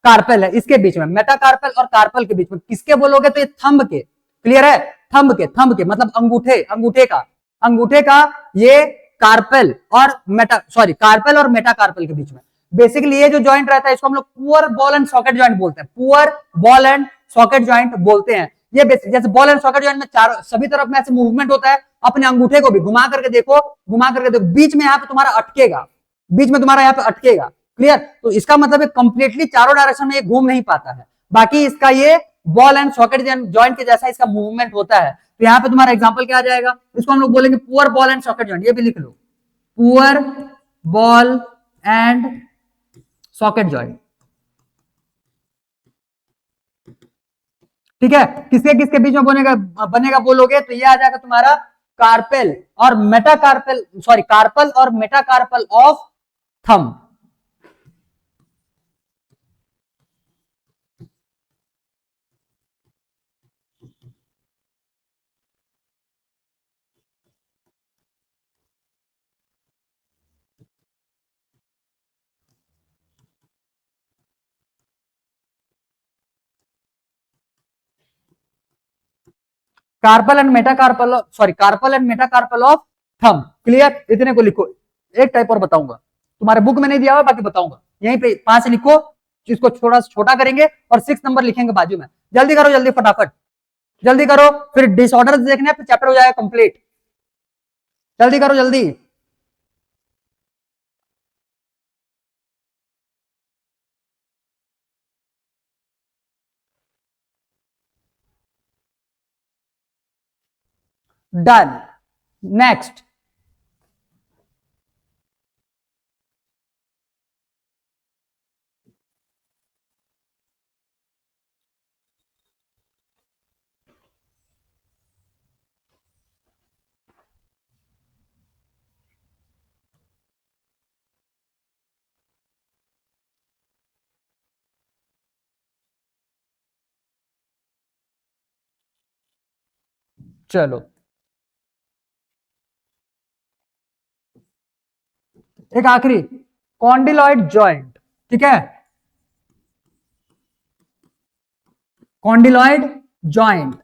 कार्पेल है, इसके बीच में, मेटाकार्पेल और कार्पेल के बीच में, किसके बोलोगे तो ये थंब के। क्लियर है, थंब के, थंब के मतलब अंगूठे, अंगूठे का ये कार्पेल और कार्पेल और मेटाकार्पेल के बीच में। बेसिकली ये जो जॉइंट रहता है इसको हम लोग poor ball and socket joint बोलते हैं, poor ball and socket joint बोलते हैं। ये बेसिक, जैसे बॉल एंड सॉकेट जॉइंट में चार सभी तरफ में ऐसे मूवमेंट होता है, अपने अंगूठे को भी घुमा करके देखो, घुमा करके देखो, बीच में यहाँ पे तुम्हारा अटकेगा, बीच में तुम्हारा यहाँ पे अटकेगा, क्लियर। तो इसका मतलब है कंप्लीटली चारों डायरेक्शन में ये घूम नहीं पाता है, बाकी इसका ये बॉल एंड सॉकेट जॉइंट के जैसा इसका मूवमेंट होता है। तो यहाँ पे तुम्हारा एग्जांपल क्या आ जाएगा, इसको हम लोग बोलेंगे poor ball and socket joint, ये भी लिख लो, poor ball and socket joint. ठीक है, किसके किसके बीच में बनेगा बोलोगे तो ये आ जाएगा तुम्हारा कार्पेल और मेटाकार्पेल, सॉरी कार्पल और metacarpal of thumb. Carpal and metacarpal, sorry carpal and metacarpal of thumb, clear. इतने को लिखो। एक टाइप और बताऊंगा, तुम्हारे बुक में नहीं दिया हुआ, बाकी बताऊंगा, यहीं पे 5 लिखो, इसको थोड़ा छोटा करेंगे और 6 नंबर लिखेंगे बाजू में। जल्दी करो, जल्दी फटाफट, जल्दी करो, फिर डिसऑर्डर देखने फिर चैप्टर हो जाएगा कंप्लीट। जल्दी करो, जल्दी। Done, next. चलो, एक आखिरी, कॉन्डिलॉइड जॉइंट, ठीक है, कॉन्डिलॉइड जॉइंट,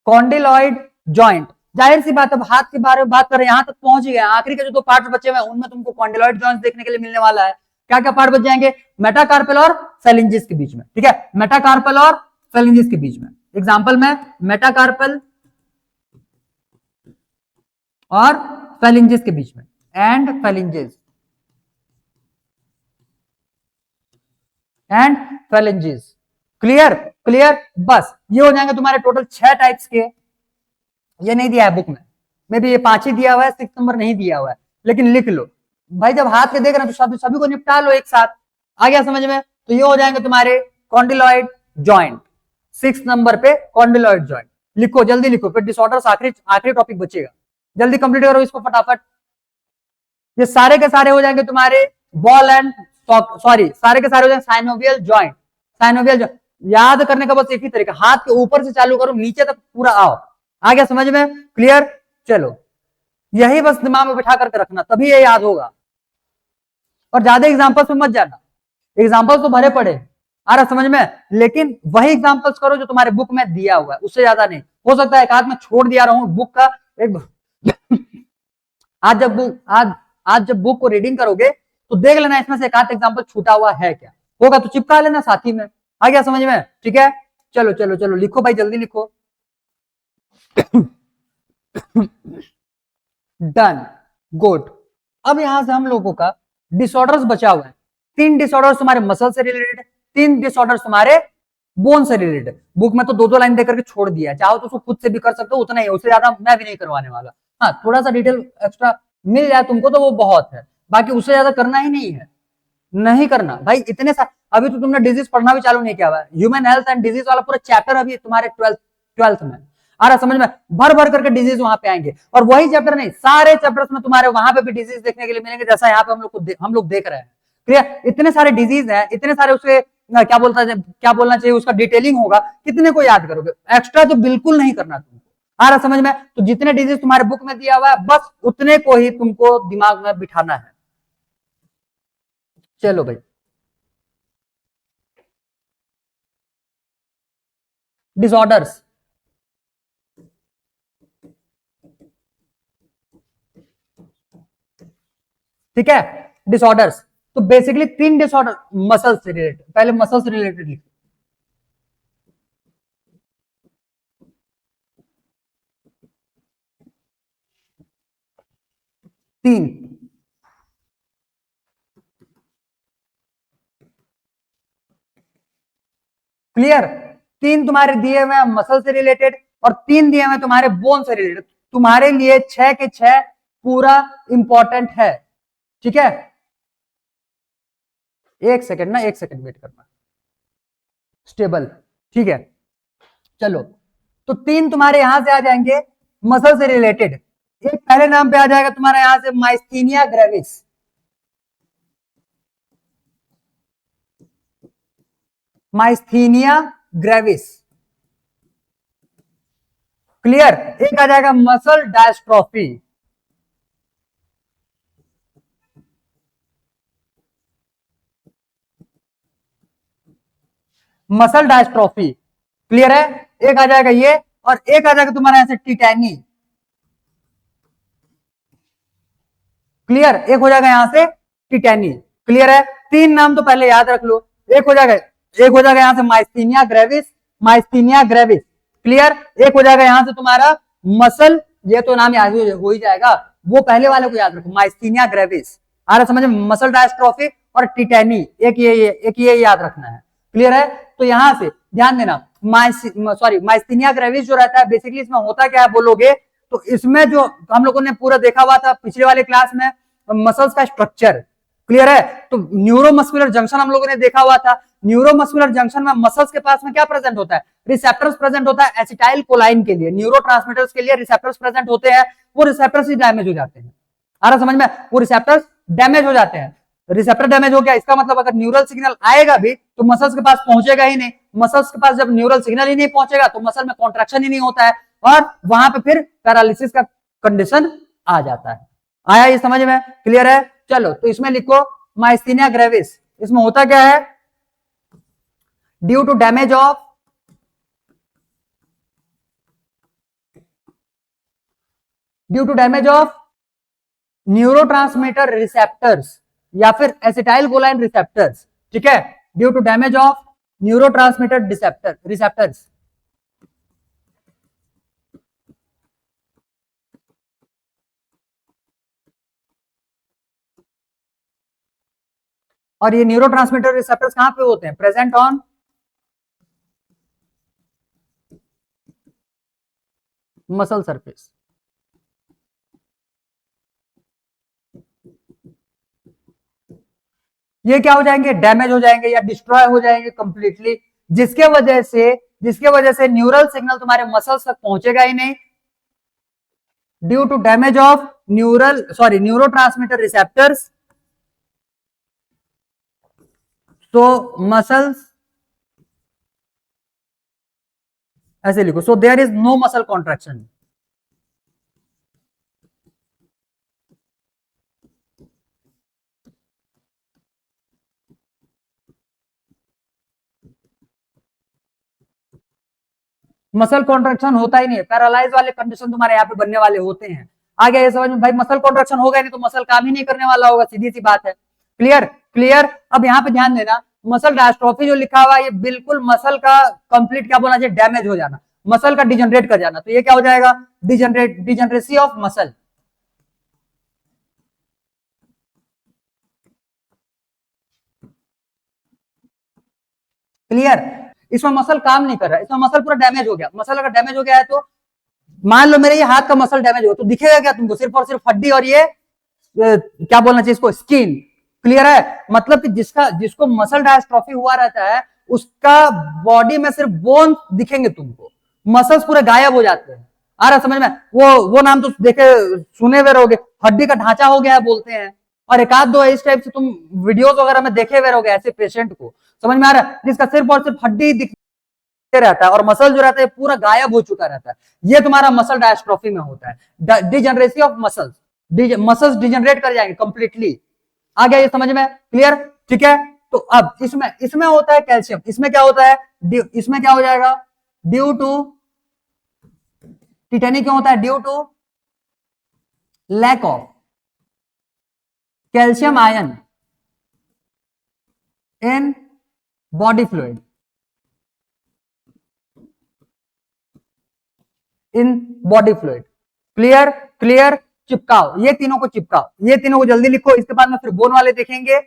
कॉन्डिलॉइड जॉइंट। जाहिर सी बात है, हाथ के बारे में बात कर रहे हैं, यहां तक पहुंच ही गए, आखिरी के जो 2 पार्ट बचे हुए हैं उनमें तुमको कॉन्डिलॉइड जॉइंट देखने के लिए मिलने वाला है। क्या क्या पार्ट बच जाएंगे, मेटाकार्पल और फेलिंजिस के बीच में, ठीक है, मेटाकार्पल और फेलिंजिस के बीच में। एग्जांपल में मेटाकार्पल और फेलिंजिस के बीच में, एंड फेलिंजिस, एंड फेलिंजिस, क्लियर, क्लियर। बस ये हो जाएंगे तुम्हारे टोटल 6 टाइप्स के। ये नहीं दिया है बुक में, मे भी ये 5 ही दिया हुआ है, 6 नंबर नहीं दिया हुआ है, लेकिन लिख लो भाई, जब हाथ में देख रहे हैं तो सभी को निपटा लो एक साथ। आ गया समझ में, तो ये हो जाएंगे तुम्हारे कॉन्डिलॉइड जॉइंट, 6 नंबर पे कॉन्डिलॉइड जॉइंट। लिखो, जल्दी लिखो, फिर डिसऑर्डर्स आखिरी आखिरी टॉपिक बचेगा, जल्दी कंप्लीट करो इसको फटाफट। ये सारे के सारे हो जाएंगे तुम्हारे बॉल एंड, सॉरी सारे के सारे हो जाएंगे साइनोवियल जॉइंट, साइनोवियल जॉइंट। याद करने का बस एक ही तरीका, हाथ के ऊपर से चालू करो, नीचे तक पूरा आओ। आ गया समझ में, क्लियर। चलो, यही बस दिमाग में बिठा करके रखना, तभी ये याद होगा, और ज्यादा एग्जांपल्स में मत जाना, एग्जांपल्स तो भरे पड़े, आ रहा समझ में, लेकिन वही एग्जांपल्स करो जो तुम्हारे बुक में दिया हुआ है, उससे ज्यादा नहीं। हो सकता है एक आध में छोड़ दिया रहूं बुक का एक आज जब बुक को रीडिंग करोगे तो देख लेना इसमें से एक आध एग्जांपल छूटा हुआ है क्या, होगा तो चिपका लेना साथ ही में। आ गया समझ में, ठीक है। चलो चलो चलो, लिखो भाई, जल्दी लिखो। Done, good. अब यहां से हम लोगों का डिसऑर्डर्स बचा हुआ है, 3 डिसऑर्डर्स तुम्हारे मसल से रिलेटेड, 3 डिसऑर्डर्स तुम्हारे बोन से रिलेटेड। बुक में तो 2-2 लाइन देकर के छोड़ दिया है, चाहो तो उसको खुद से भी कर सकते हो, उतना ही, उससे ज्यादा मैं भी नहीं करवाने वाला। हाँ, थोड़ा सा डिटेल एक्स्ट्रा मिल जाए तुमको तो वो बहुत है, बाकी उससे ज्यादा करना ही नहीं है, नहीं करना भाई। इतने अभी तो तुमने डिजीज पढ़ना भी चालू नहीं किया हुआ है, ह्यूमन हेल्थ एंड डिजीज वाला पूरा चैप्टर अभी तुम्हारे 12th में आ रहा समझ में, भर भर करके डिजीज वहां पे आएंगे, और वही चैप्टर नहीं, सारे चैप्टर्स में तुम्हारे वहां पे भी डिजीज देखने के लिए मिलेंगे, जैसा यहाँ पे हम लोग देख रहे हैं। क्लियर, इतने सारे डिजीज हैं, इतने सारे उसके क्या बोलना चाहिए, उसका डिटेलिंग होगा, कितने को याद करोगे, एक्स्ट्रा तो बिल्कुल नहीं करना तुमको। आ रहा समझ में, तो जितने डिजीज तुम्हारे बुक में दिया हुआ है बस उतने को ही तुमको दिमाग में बिठाना है। चलो भाई, डिसऑर्डर्स, ठीक है, डिसऑर्डर्स। तो बेसिकली 3 डिसऑर्डर मसल से रिलेटेड, पहले मसल से रिलेटेड लिखो। तीन, क्लियर। तीन तुम्हारे दिए हुए हैं मसल से रिलेटेड और तीन दिए हुए तुम्हारे बोन से रिलेटेड। तुम्हारे लिए 6 के 6 पूरा इंपॉर्टेंट है, ठीक है। एक सेकंड ना, एक सेकंड वेट करना, स्टेबल, ठीक है। चलो, तो तीन तुम्हारे यहां से आ जाएंगे मसल से रिलेटेड। एक पहले नाम पे आ जाएगा तुम्हारा यहां से myasthenia gravis, myasthenia gravis, clear. एक आ जाएगा muscle dystrophy, muscle dystrophy, clear है। एक आ जाएगा ये, और एक आ जाएगा तुम्हारा यहां से टिटैनी, क्लियर। एक हो जाएगा यहां से टिटैनी, क्लियर है। तीन नाम तो पहले याद रख लो। एक हो जाएगा, एक हो जाएगा यहां से myasthenia gravis, myasthenia gravis, clear. एक हो जाएगा यहां से तुम्हारा मसल, ये तो नाम याद हो ही जाएगा, वो पहले वाले को याद रखो, माइस्थीनिया ग्रेविस। आ रहा समझ में, मसल डायस्ट्रोफी और टिटैनी, एक ये याद रखना है, क्लियर है। तो यहां से ध्यान देना, माइस्थीनिया ग्रेविस जो रहता है बेसिकली इसमें होता क्या है बोलोगे, तो इसमें जो हम लोगों ने पूरा देखा हुआ था पिछले वाले क्लास में, मसल्स का स्ट्रक्चर, क्लियर है। तो न्यूरोमस्कुलर जंक्शन हम लोगों ने देखा हुआ था। न्यूरोमस्कुलर जंक्शन में मसल्स के पास में क्या प्रेजेंट होता है, रिसेप्टर्स प्रेजेंट होता है एसिटाइल कोलाइन के लिए, न्यूरोट्रांसमीटर्स के लिए रिसेप्टर्स प्रेजेंट होते हैं। वो रिसेप्टर्स ही डैमेज हो जाते हैं, आ रहा समझ में, वो रिसेप्टर्स डैमेज हो जाते हैं। रिसेप्टर डैमेज हो गया, इसका मतलब अगर न्यूरल सिग्नल आएगा भी तो मसल्स के पास पहुंचेगा ही नहीं। मसल्स के पास जब न्यूरल सिग्नल ही नहीं पहुंचेगा तो मसल में कॉन्ट्रैक्शन ही नहीं होता है, और वहां पे फिर पैरालिसिस का कंडीशन आ जाता है। आया ये समझ में, क्लियर है। चलो, तो इसमें लिखो माइस्थीनिया ग्रेविस, इसमें होता क्या है, due to damage of neurotransmitter receptors या फिर एसिटाइल कोलाइन रिसेप्टर्स, ठीक है, due to damage of neurotransmitter receptors. और ये न्यूरोट्रांसमीटर रिसेप्टर्स कहां पे होते हैं, प्रेजेंट ऑन मसल सरफेस। ये क्या हो जाएंगे, डैमेज हो जाएंगे या डिस्ट्रॉय हो जाएंगे कंप्लीटली, जिसके वजह से न्यूरल सिग्नल तुम्हारे मसल्स तक पहुंचेगा ही नहीं, due to damage of neurotransmitter receptors. तो मसल्स, ऐसे लिखो, so there is no muscle contraction. Muscle contraction होता ही नहीं है, पैरालाइज वाले कंडीशन तुम्हारे यहाँ पे बनने वाले होते हैं। आ गया ये समझ में भाई, मसल कॉन्ट्रैक्शन होगा नहीं तो मसल काम ही नहीं करने वाला होगा, सीधी सी बात है, क्लियर क्लियर। अब यहाँ पे ध्यान देना, मसल डायस्ट्रोफी जो लिखा हुआ है ये बिल्कुल मसल का कंप्लीट क्या बोलना चाहिए, डैमेज हो जाना, मसल का डिजनरेट कर जाना, तो ये क्या हो जाएगा, डिजनरेसी ऑफ मसल, क्लियर। इसमें मसल काम नहीं कर रहा है, इसमें मसल पूरा डैमेज हो गया। मसल अगर डैमेज हो गया है तो मान लो मेरे ये हाथ का मसल डैमेज हो तो दिखेगा क्या तुमको, सिर्फ और सिर्फ हड्डी और ये क्या बोलना चाहिए इसको, स्किन, क्लियर है। मतलब कि जिसको मसल डायस्ट्रोफी हुआ रहता है उसका बॉडी में सिर्फ बोन दिखेंगे तुमको, मसल्स पूरे गायब हो जाते हैं। आ रहा समझ में, वो नाम तो देखे सुने हुए रहोगे, हड्डी का ढांचा हो गया है बोलते हैं, और एक आध दो इस टाइप से तुम वीडियोस वगैरह में देखे हुए रहोगे ऐसे पेशेंट को, समझ में आ रहा है, जिसका सिर्फ और सिर्फ हड्डी दिखते रहता है और मसल जो रहता है पूरा गायब हो चुका रहता है। ये तुम्हारा मसल डायस्ट्रोफी में होता है, degeneracy of muscles, muscles degenerate कर जाएंगे कंप्लीटली। आ गया ये समझ में, क्लियर, ठीक है। तो अब इसमें इसमें होता है कैल्शियम, इसमें क्या होता है, इसमें क्या हो जाएगा, ड्यू टू टिटेनी, क्यों होता है, due to lack of calcium ion in body fluid, in body fluid, clear clear. चिपकाओ, ये तीनों को चिपकाओ, ये तीनों को जल्दी लिखो। इसके बाद में फिर बोन वाले देखेंगे,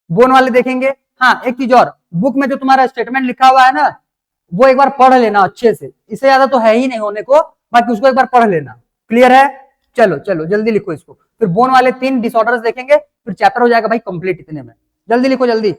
बोन वाले देखेंगे। हाँ, एक चीज और, बुक में जो तुम्हारा स्टेटमेंट लिखा हुआ है ना, वो एक बार पढ़ लेना अच्छे से, इससे ज्यादा तो है ही नहीं होने को, बाकी उसको एक बार पढ़ लेना। क्लियर है? चलो चलो जल्दी लिखो इसको, फिर बोन वाले 3 डिसऑर्डर्स देखेंगे, फिर चैप्टर हो जाएगा भाई कंप्लीट इतने में। जल्दी लिखो जल्दी।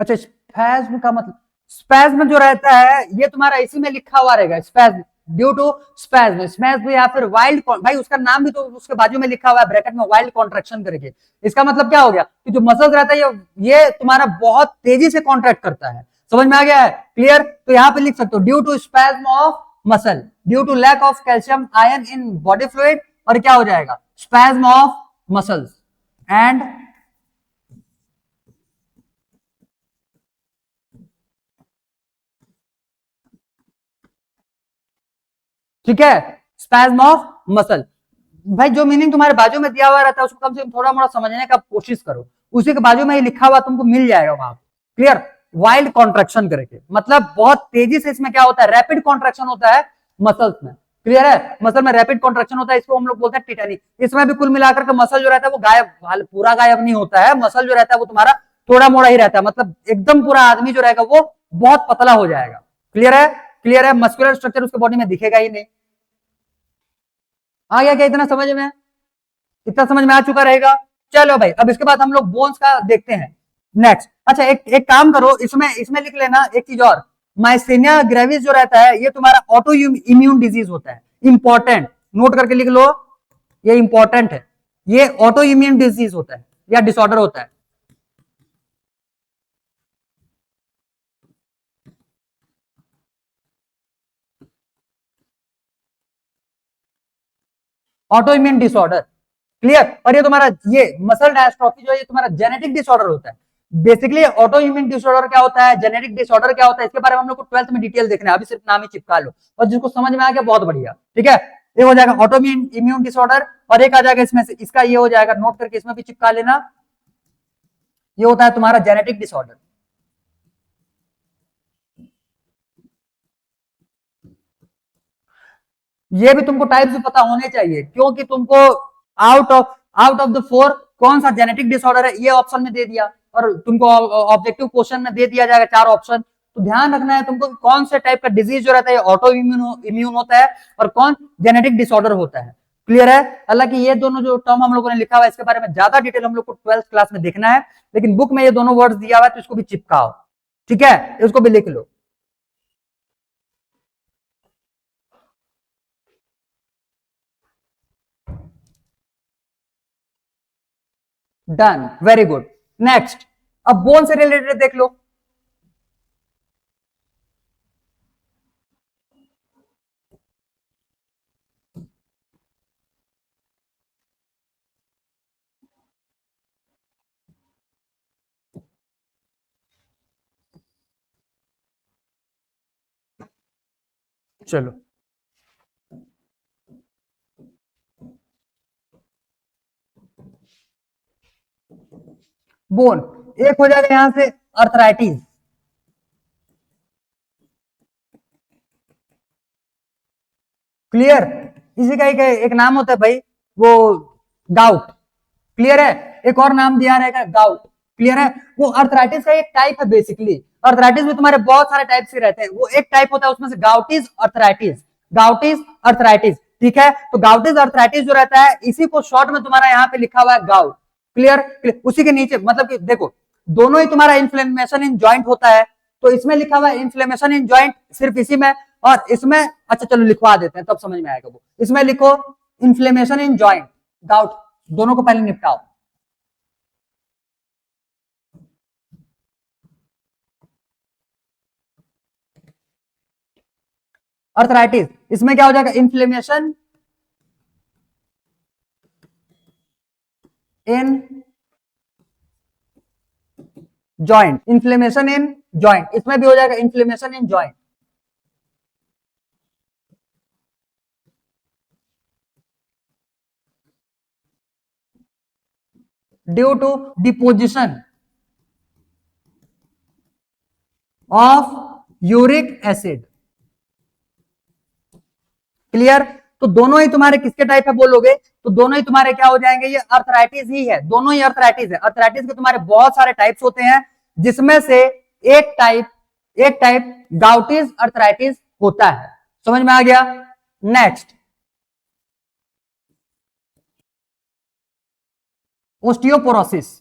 अच्छा, स्पैज्म का मतलब, स्पैज्म जो रहता है ये तुम्हारा इसी में लिखा हुआ रहेगा, spasm due to spasm, spasm या फिर वाइल्ड, भाई उसका नाम भी तो उसके बाजू में लिखा हुआ है ब्रैकेट में, वाइल्ड कॉन्ट्रैक्शन करके। इसका मतलब क्या हो गया कि जो मसल्स रहता है ये तुम्हारा बहुत तेजी से कॉन्ट्रैक्ट करता है। समझ में आ गया है? क्लियर? तो यहां पे लिख सकते हो due to spasm of muscle, due to lack of calcium ion in body fluid, और क्या हो जाएगा, स्पैज्म ऑफ मसल्स एंड ठीक है, स्पैज्म ऑफ मसल। भाई जो मीनिंग तुम्हारे बाजू में दिया हुआ रहता है उसको कम से कम थोड़ा मोड़ा समझने का कोशिश करो, उसी के बाजू में ही लिखा हुआ तुमको मिल जाएगा वहां। क्लियर? वाइल्ड कॉन्ट्रैक्शन करके मतलब बहुत तेजी से, इसमें क्या होता है, रैपिड कॉन्ट्रैक्शन होता है मसल्स में। क्लियर है? मसल में रैपिड कॉन्ट्रैक्शन होता है, इसको हम लोग बोलते हैं टिटेनिक। इसमें भी कुल मिलाकर के मसल जो रहता है वो गायब, पूरा गायब नहीं होता है, मसल जो रहता है वो तुम्हारा थोड़ा मोड़ा ही रहता है, मतलब एकदम पूरा आदमी जो रहेगा वो बहुत पतला हो जाएगा। क्लियर है? क्लियर है? मस्कुलर स्ट्रक्चर उसके बॉडी में दिखेगा ही नहीं। आ गया क्या इतना समझ में? इतना समझ में आ चुका रहेगा। चलो भाई, अब इसके बाद हम लोग बोन्स का देखते हैं नेक्स्ट। अच्छा, एक काम करो, इसमें इसमें लिख लेना एक चीज और, माइस्थेनिया ग्रेविस जो रहता है ये तुम्हारा ऑटो इम्यून डिजीज होता है। इंपॉर्टेंट, नोट करके लिख लो, ये इंपॉर्टेंट है, ये ऑटो इम्यून डिजीज होता है या डिसऑर्डर होता है। Auto immune disorder. क्लियर? और ये तुम्हारा ये मसल डायस्ट्रोफी जो है ये तुम्हारा जेनेटिक डिसऑर्डर होता है। बेसिकली ऑटो इम्यून डिसऑर्डर क्या होता है, जेनेटिक डिसऑर्डर क्या होता है, इसके बारे में हम लोग को 12th में डिटेल देखना है, अभी सिर्फ नाम ही चिपका लो, और जिसको समझ में आ गया बहुत बढ़िया। ठीक है, ये हो जाएगा ऑटो इम्यून डिसऑर्डर, और एक आ जाएगा इसमें से, इसका ये हो जाएगा, नोट करके इसमें भी चिपका लेना, ये होता है तुम्हारा जेनेटिक डिसऑर्डर। ये भी तुमको टाइप्स पता होने चाहिए, क्योंकि तुमको आउट ऑफ द 4 कौन सा जेनेटिक डिसऑर्डर है ये ऑप्शन में दे दिया, और तुमको ऑब्जेक्टिव क्वेश्चन में दे दिया जाएगा 4 ऑप्शन। तो ध्यान रखना है तुमको कौन से टाइप का डिजीज जो रहता है ऑटो इम्यून होता है और कौन जेनेटिक डिसऑर्डर होता है। क्लियर है? हालांकि ये दोनों जो टर्म हम लोगों ने लिखा हुआ है इसके बारे में ज्यादा डिटेल हम लोग को 12th क्लास में देखना है, लेकिन बुक में ये दोनों वर्ड्स दिया हुआ है तो इसको भी चिपकाओ। ठीक है, इसको भी लिख लो। Done, very good. नेक्स्ट, अब बोन से रिलेटेड देख लो। चलो, बोन एक हो जाएगा यहां से अर्थराइटिस। क्लियर? इसी का एक नाम होता है भाई, वो गाउट। क्लियर है? एक और नाम दिया रहेगा गाउट। क्लियर है? वो अर्थराइटिस का एक टाइप है बेसिकली। अर्थराइटिस में तुम्हारे बहुत सारे टाइप से रहते हैं, वो एक टाइप होता है उसमें से गाउटिस अर्थराइटिस। गाउटिस अर्थराइटिस, ठीक है? तो गाउटिस अर्थराइटिस जो रहता है इसी को शॉर्ट में तुम्हारा यहाँ पे लिखा हुआ है गाउट। क्लियर? उसी के नीचे मतलब कि देखो, दोनों ही तुम्हारा इन्फ्लेमेशन इन जॉइंट होता है, तो इसमें लिखा हुआ है इन्फ्लेमेशन इन जॉइंट सिर्फ इसी में, और इसमें अच्छा चलो लिखवा देते हैं तब समझ में आएगा। वो इसमें लिखो इन्फ्लेमेशन इन जॉइंट, गाउट, दोनों को पहले निपटाओ। अर्थराइटिस, इसमें क्या हो जाएगा, inflammation in joint, inflammation in joint, इसमें भी हो जाएगा inflammation in joint due to deposition of uric acid. Clear? तो दोनों ही तुम्हारे किसके टाइप है बोलोगे, तो दोनों ही तुम्हारे क्या हो जाएंगे, ये अर्थराइटिस ही है, दोनों ही अर्थराइटिस है। अर्थराइटिस के तुम्हारे बहुत सारे टाइप्स होते हैं, जिसमें से एक टाइप गाउटिस अर्थराइटिस होता है। समझ में आ गया। Next, osteoporosis.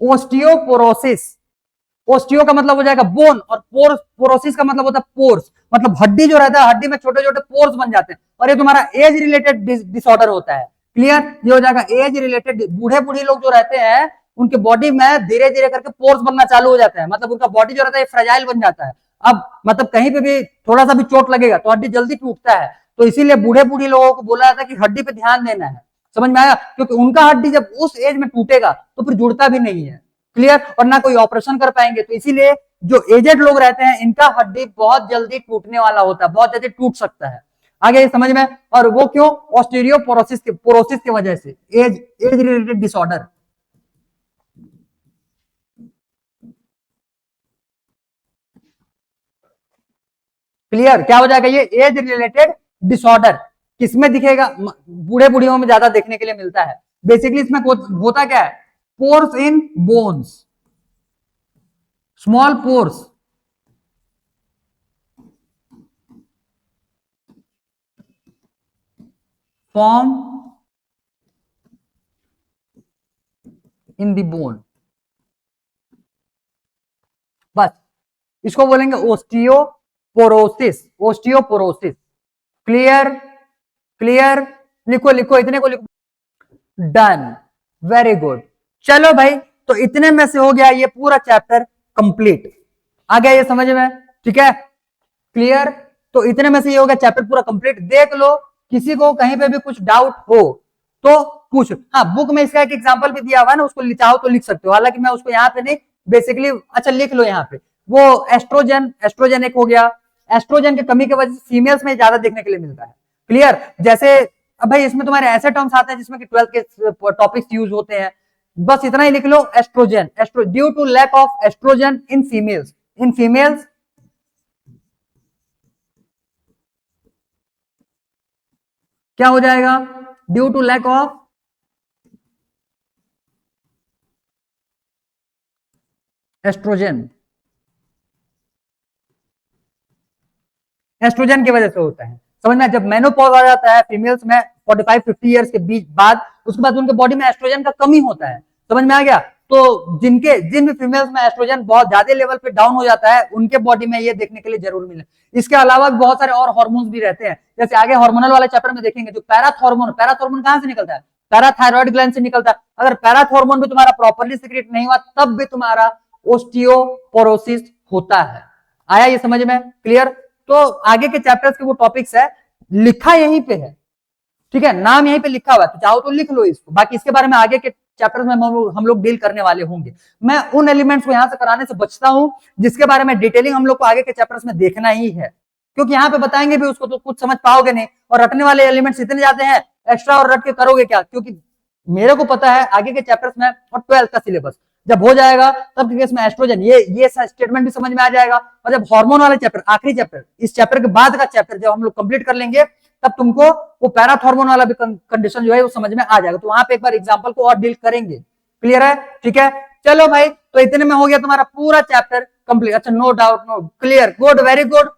ओस्टियोपोरोसिस, ओस्टियो का मतलब हो जाएगा बोन, और पोरोसिस का मतलब होता है पोर्स, मतलब हड्डी जो रहता है, हड्डी में छोटे छोटे पोर्स बन जाते हैं, और ये तुम्हारा एज रिलेटेड डिसऑर्डर होता है। क्लियर, ये हो जाएगा एज रिलेटेड। बूढ़े बूढ़ी लोग जो रहते हैं उनके बॉडी में धीरे धीरे करके पोर्स बनना चालू हो जाता है, मतलब उनका बॉडी जो रहता है फ्रेजाइल बन जाता है। अब मतलब कहीं पे भी थोड़ा सा भी चोट लगेगा तो हड्डी जल्दी टूटता है, तो इसीलिए बूढ़े बूढ़ी लोगों को बोला जाता है कि हड्डी पे ध्यान देना है। समझ में आया, क्योंकि उनका हड्डी जब उस एज में टूटेगा तो फिर जुड़ता भी नहीं है। क्लियर, और ना कोई ऑपरेशन कर पाएंगे, तो इसीलिए जो एजेड लोग रहते हैं इनका हड्डी बहुत जल्दी टूटने वाला होता है, बहुत जल्दी टूट सकता है। आगे ये समझ में, और वो क्यों, पोरोसिस की वजह से, एज रिलेटेड डिसऑर्डर। क्लियर, क्या हो जाएगा, ये एज रिलेटेड डिसऑर्डर किसमें दिखेगा, बूढ़े बूढ़ियों में ज्यादा देखने के लिए मिलता है। बेसिकली इसमें होता क्या है, pores in bones, small pores form in the bone, बस इसको बोलेंगे ओस्टियोपोरोसिस, ओस्टियोपोरोसिस। क्लियर, क्लियर, लिखो लिखो, इतने को लिखो। Done, very good. चलो भाई, तो इतने में से हो गया ये पूरा चैप्टर कंप्लीट। आ गया ये समझ में, ठीक है, क्लियर। तो इतने में से ये हो गया चैप्टर पूरा कंप्लीट। देख लो, किसी को कहीं पे भी कुछ डाउट हो तो पूछ। हाँ, बुक में इसका एक एग्जांपल भी दिया हुआ है ना, उसको चाहो तो लिख सकते हो, हालांकि मैं उसको यहाँ पे नहीं, बेसिकली अच्छा लिख लो यहाँ पे। वो एस्ट्रोजन एक हो गया, एस्ट्रोजन की कमी की वजह से फीमेल्स में ज्यादा देखने के लिए मिलता है। क्लियर, जैसे अब भाई इसमें तुम्हारे ऐसे टर्म्स आते हैं जिसमें कि 12th के टॉपिक्स यूज होते हैं, बस इतना ही लिख लो, estrogen, due to lack of estrogen in females क्या हो जाएगा, due to lack of estrogen, estrogen की वजह से होता है। समझ में, जब मेनोपॉज आ जाता है फीमेल्स में 45-50 ईयर्स के बीच बाद, उसके बाद उनके बॉडी में एस्ट्रोजन का कमी होता है। समझ में आ गया, तो जिन भी फीमेल्स में एस्ट्रोजन बहुत ज्यादा लेवल पे डाउन हो जाता है, उनके बॉडी में ये देखने के लिए जरूर मिले। इसके अलावा भी बहुत सारे और हार्मोन्स भी रहते हैं, जैसे आगे हार्मोनल वाले चैप्टर में देखेंगे, जो पैराथॉर्मोन कहां से निकलता है, पैराथायरॉइड ग्लैंड से निकलता है। अगर पैराथॉर्मोन भी तुम्हारा प्रॉपर्ली सिक्रेट नहीं हुआ तब भी तुम्हारा ओस्टियोपोरोसिस होता है। आया ये समझ में, क्लियर। तो आगे के चैप्टर्स के वो टॉपिक्स है, लिखा यहीं पे है, ठीक है, नाम यहीं पे लिखा हुआ है, तो चाहो तो लिख लो इसको। बाकी इसके बारे में आगे के चैप्टर्स में हम लोग डील करने वाले होंगे। मैं उन एलिमेंट्स को यहां से कराने से बचता हूं जिसके बारे में डिटेलिंग हम लोग को आगे के चैप्टर्स में देखना ही है, क्योंकि यहाँ पे बताएंगे भी उसको तो कुछ समझ पाओगे नहीं, और रटने वाले एलिमेंट्स इतने जाते हैं, एक्स्ट्रा और रट के करोगे क्या, क्योंकि मेरे को पता है आगे के चैप्टर्स में और 12th का सिलेबस जब हो जाएगा तब केस में एस्ट्रोजन ये स्टेटमेंट भी समझ में आ जाएगा। और जब हार्मोन वाले चैप्टर, आखिरी चैप्टर, इस चैप्टर के बाद का चैप्टर जब हम लोग कंप्लीट कर लेंगे, तब तुमको वो पैराथॉर्मोन वाला भी कंडीशन जो है वो समझ में आ जाएगा। तो वहां पे एक बार एग्जांपल को और डील करेंगे। क्लियर है, ठीक है। चलो भाई, तो इतने में हो गया तुम्हारा पूरा चैप्टर कंप्लीट। अच्छा, no doubt, no, clear, good, very good.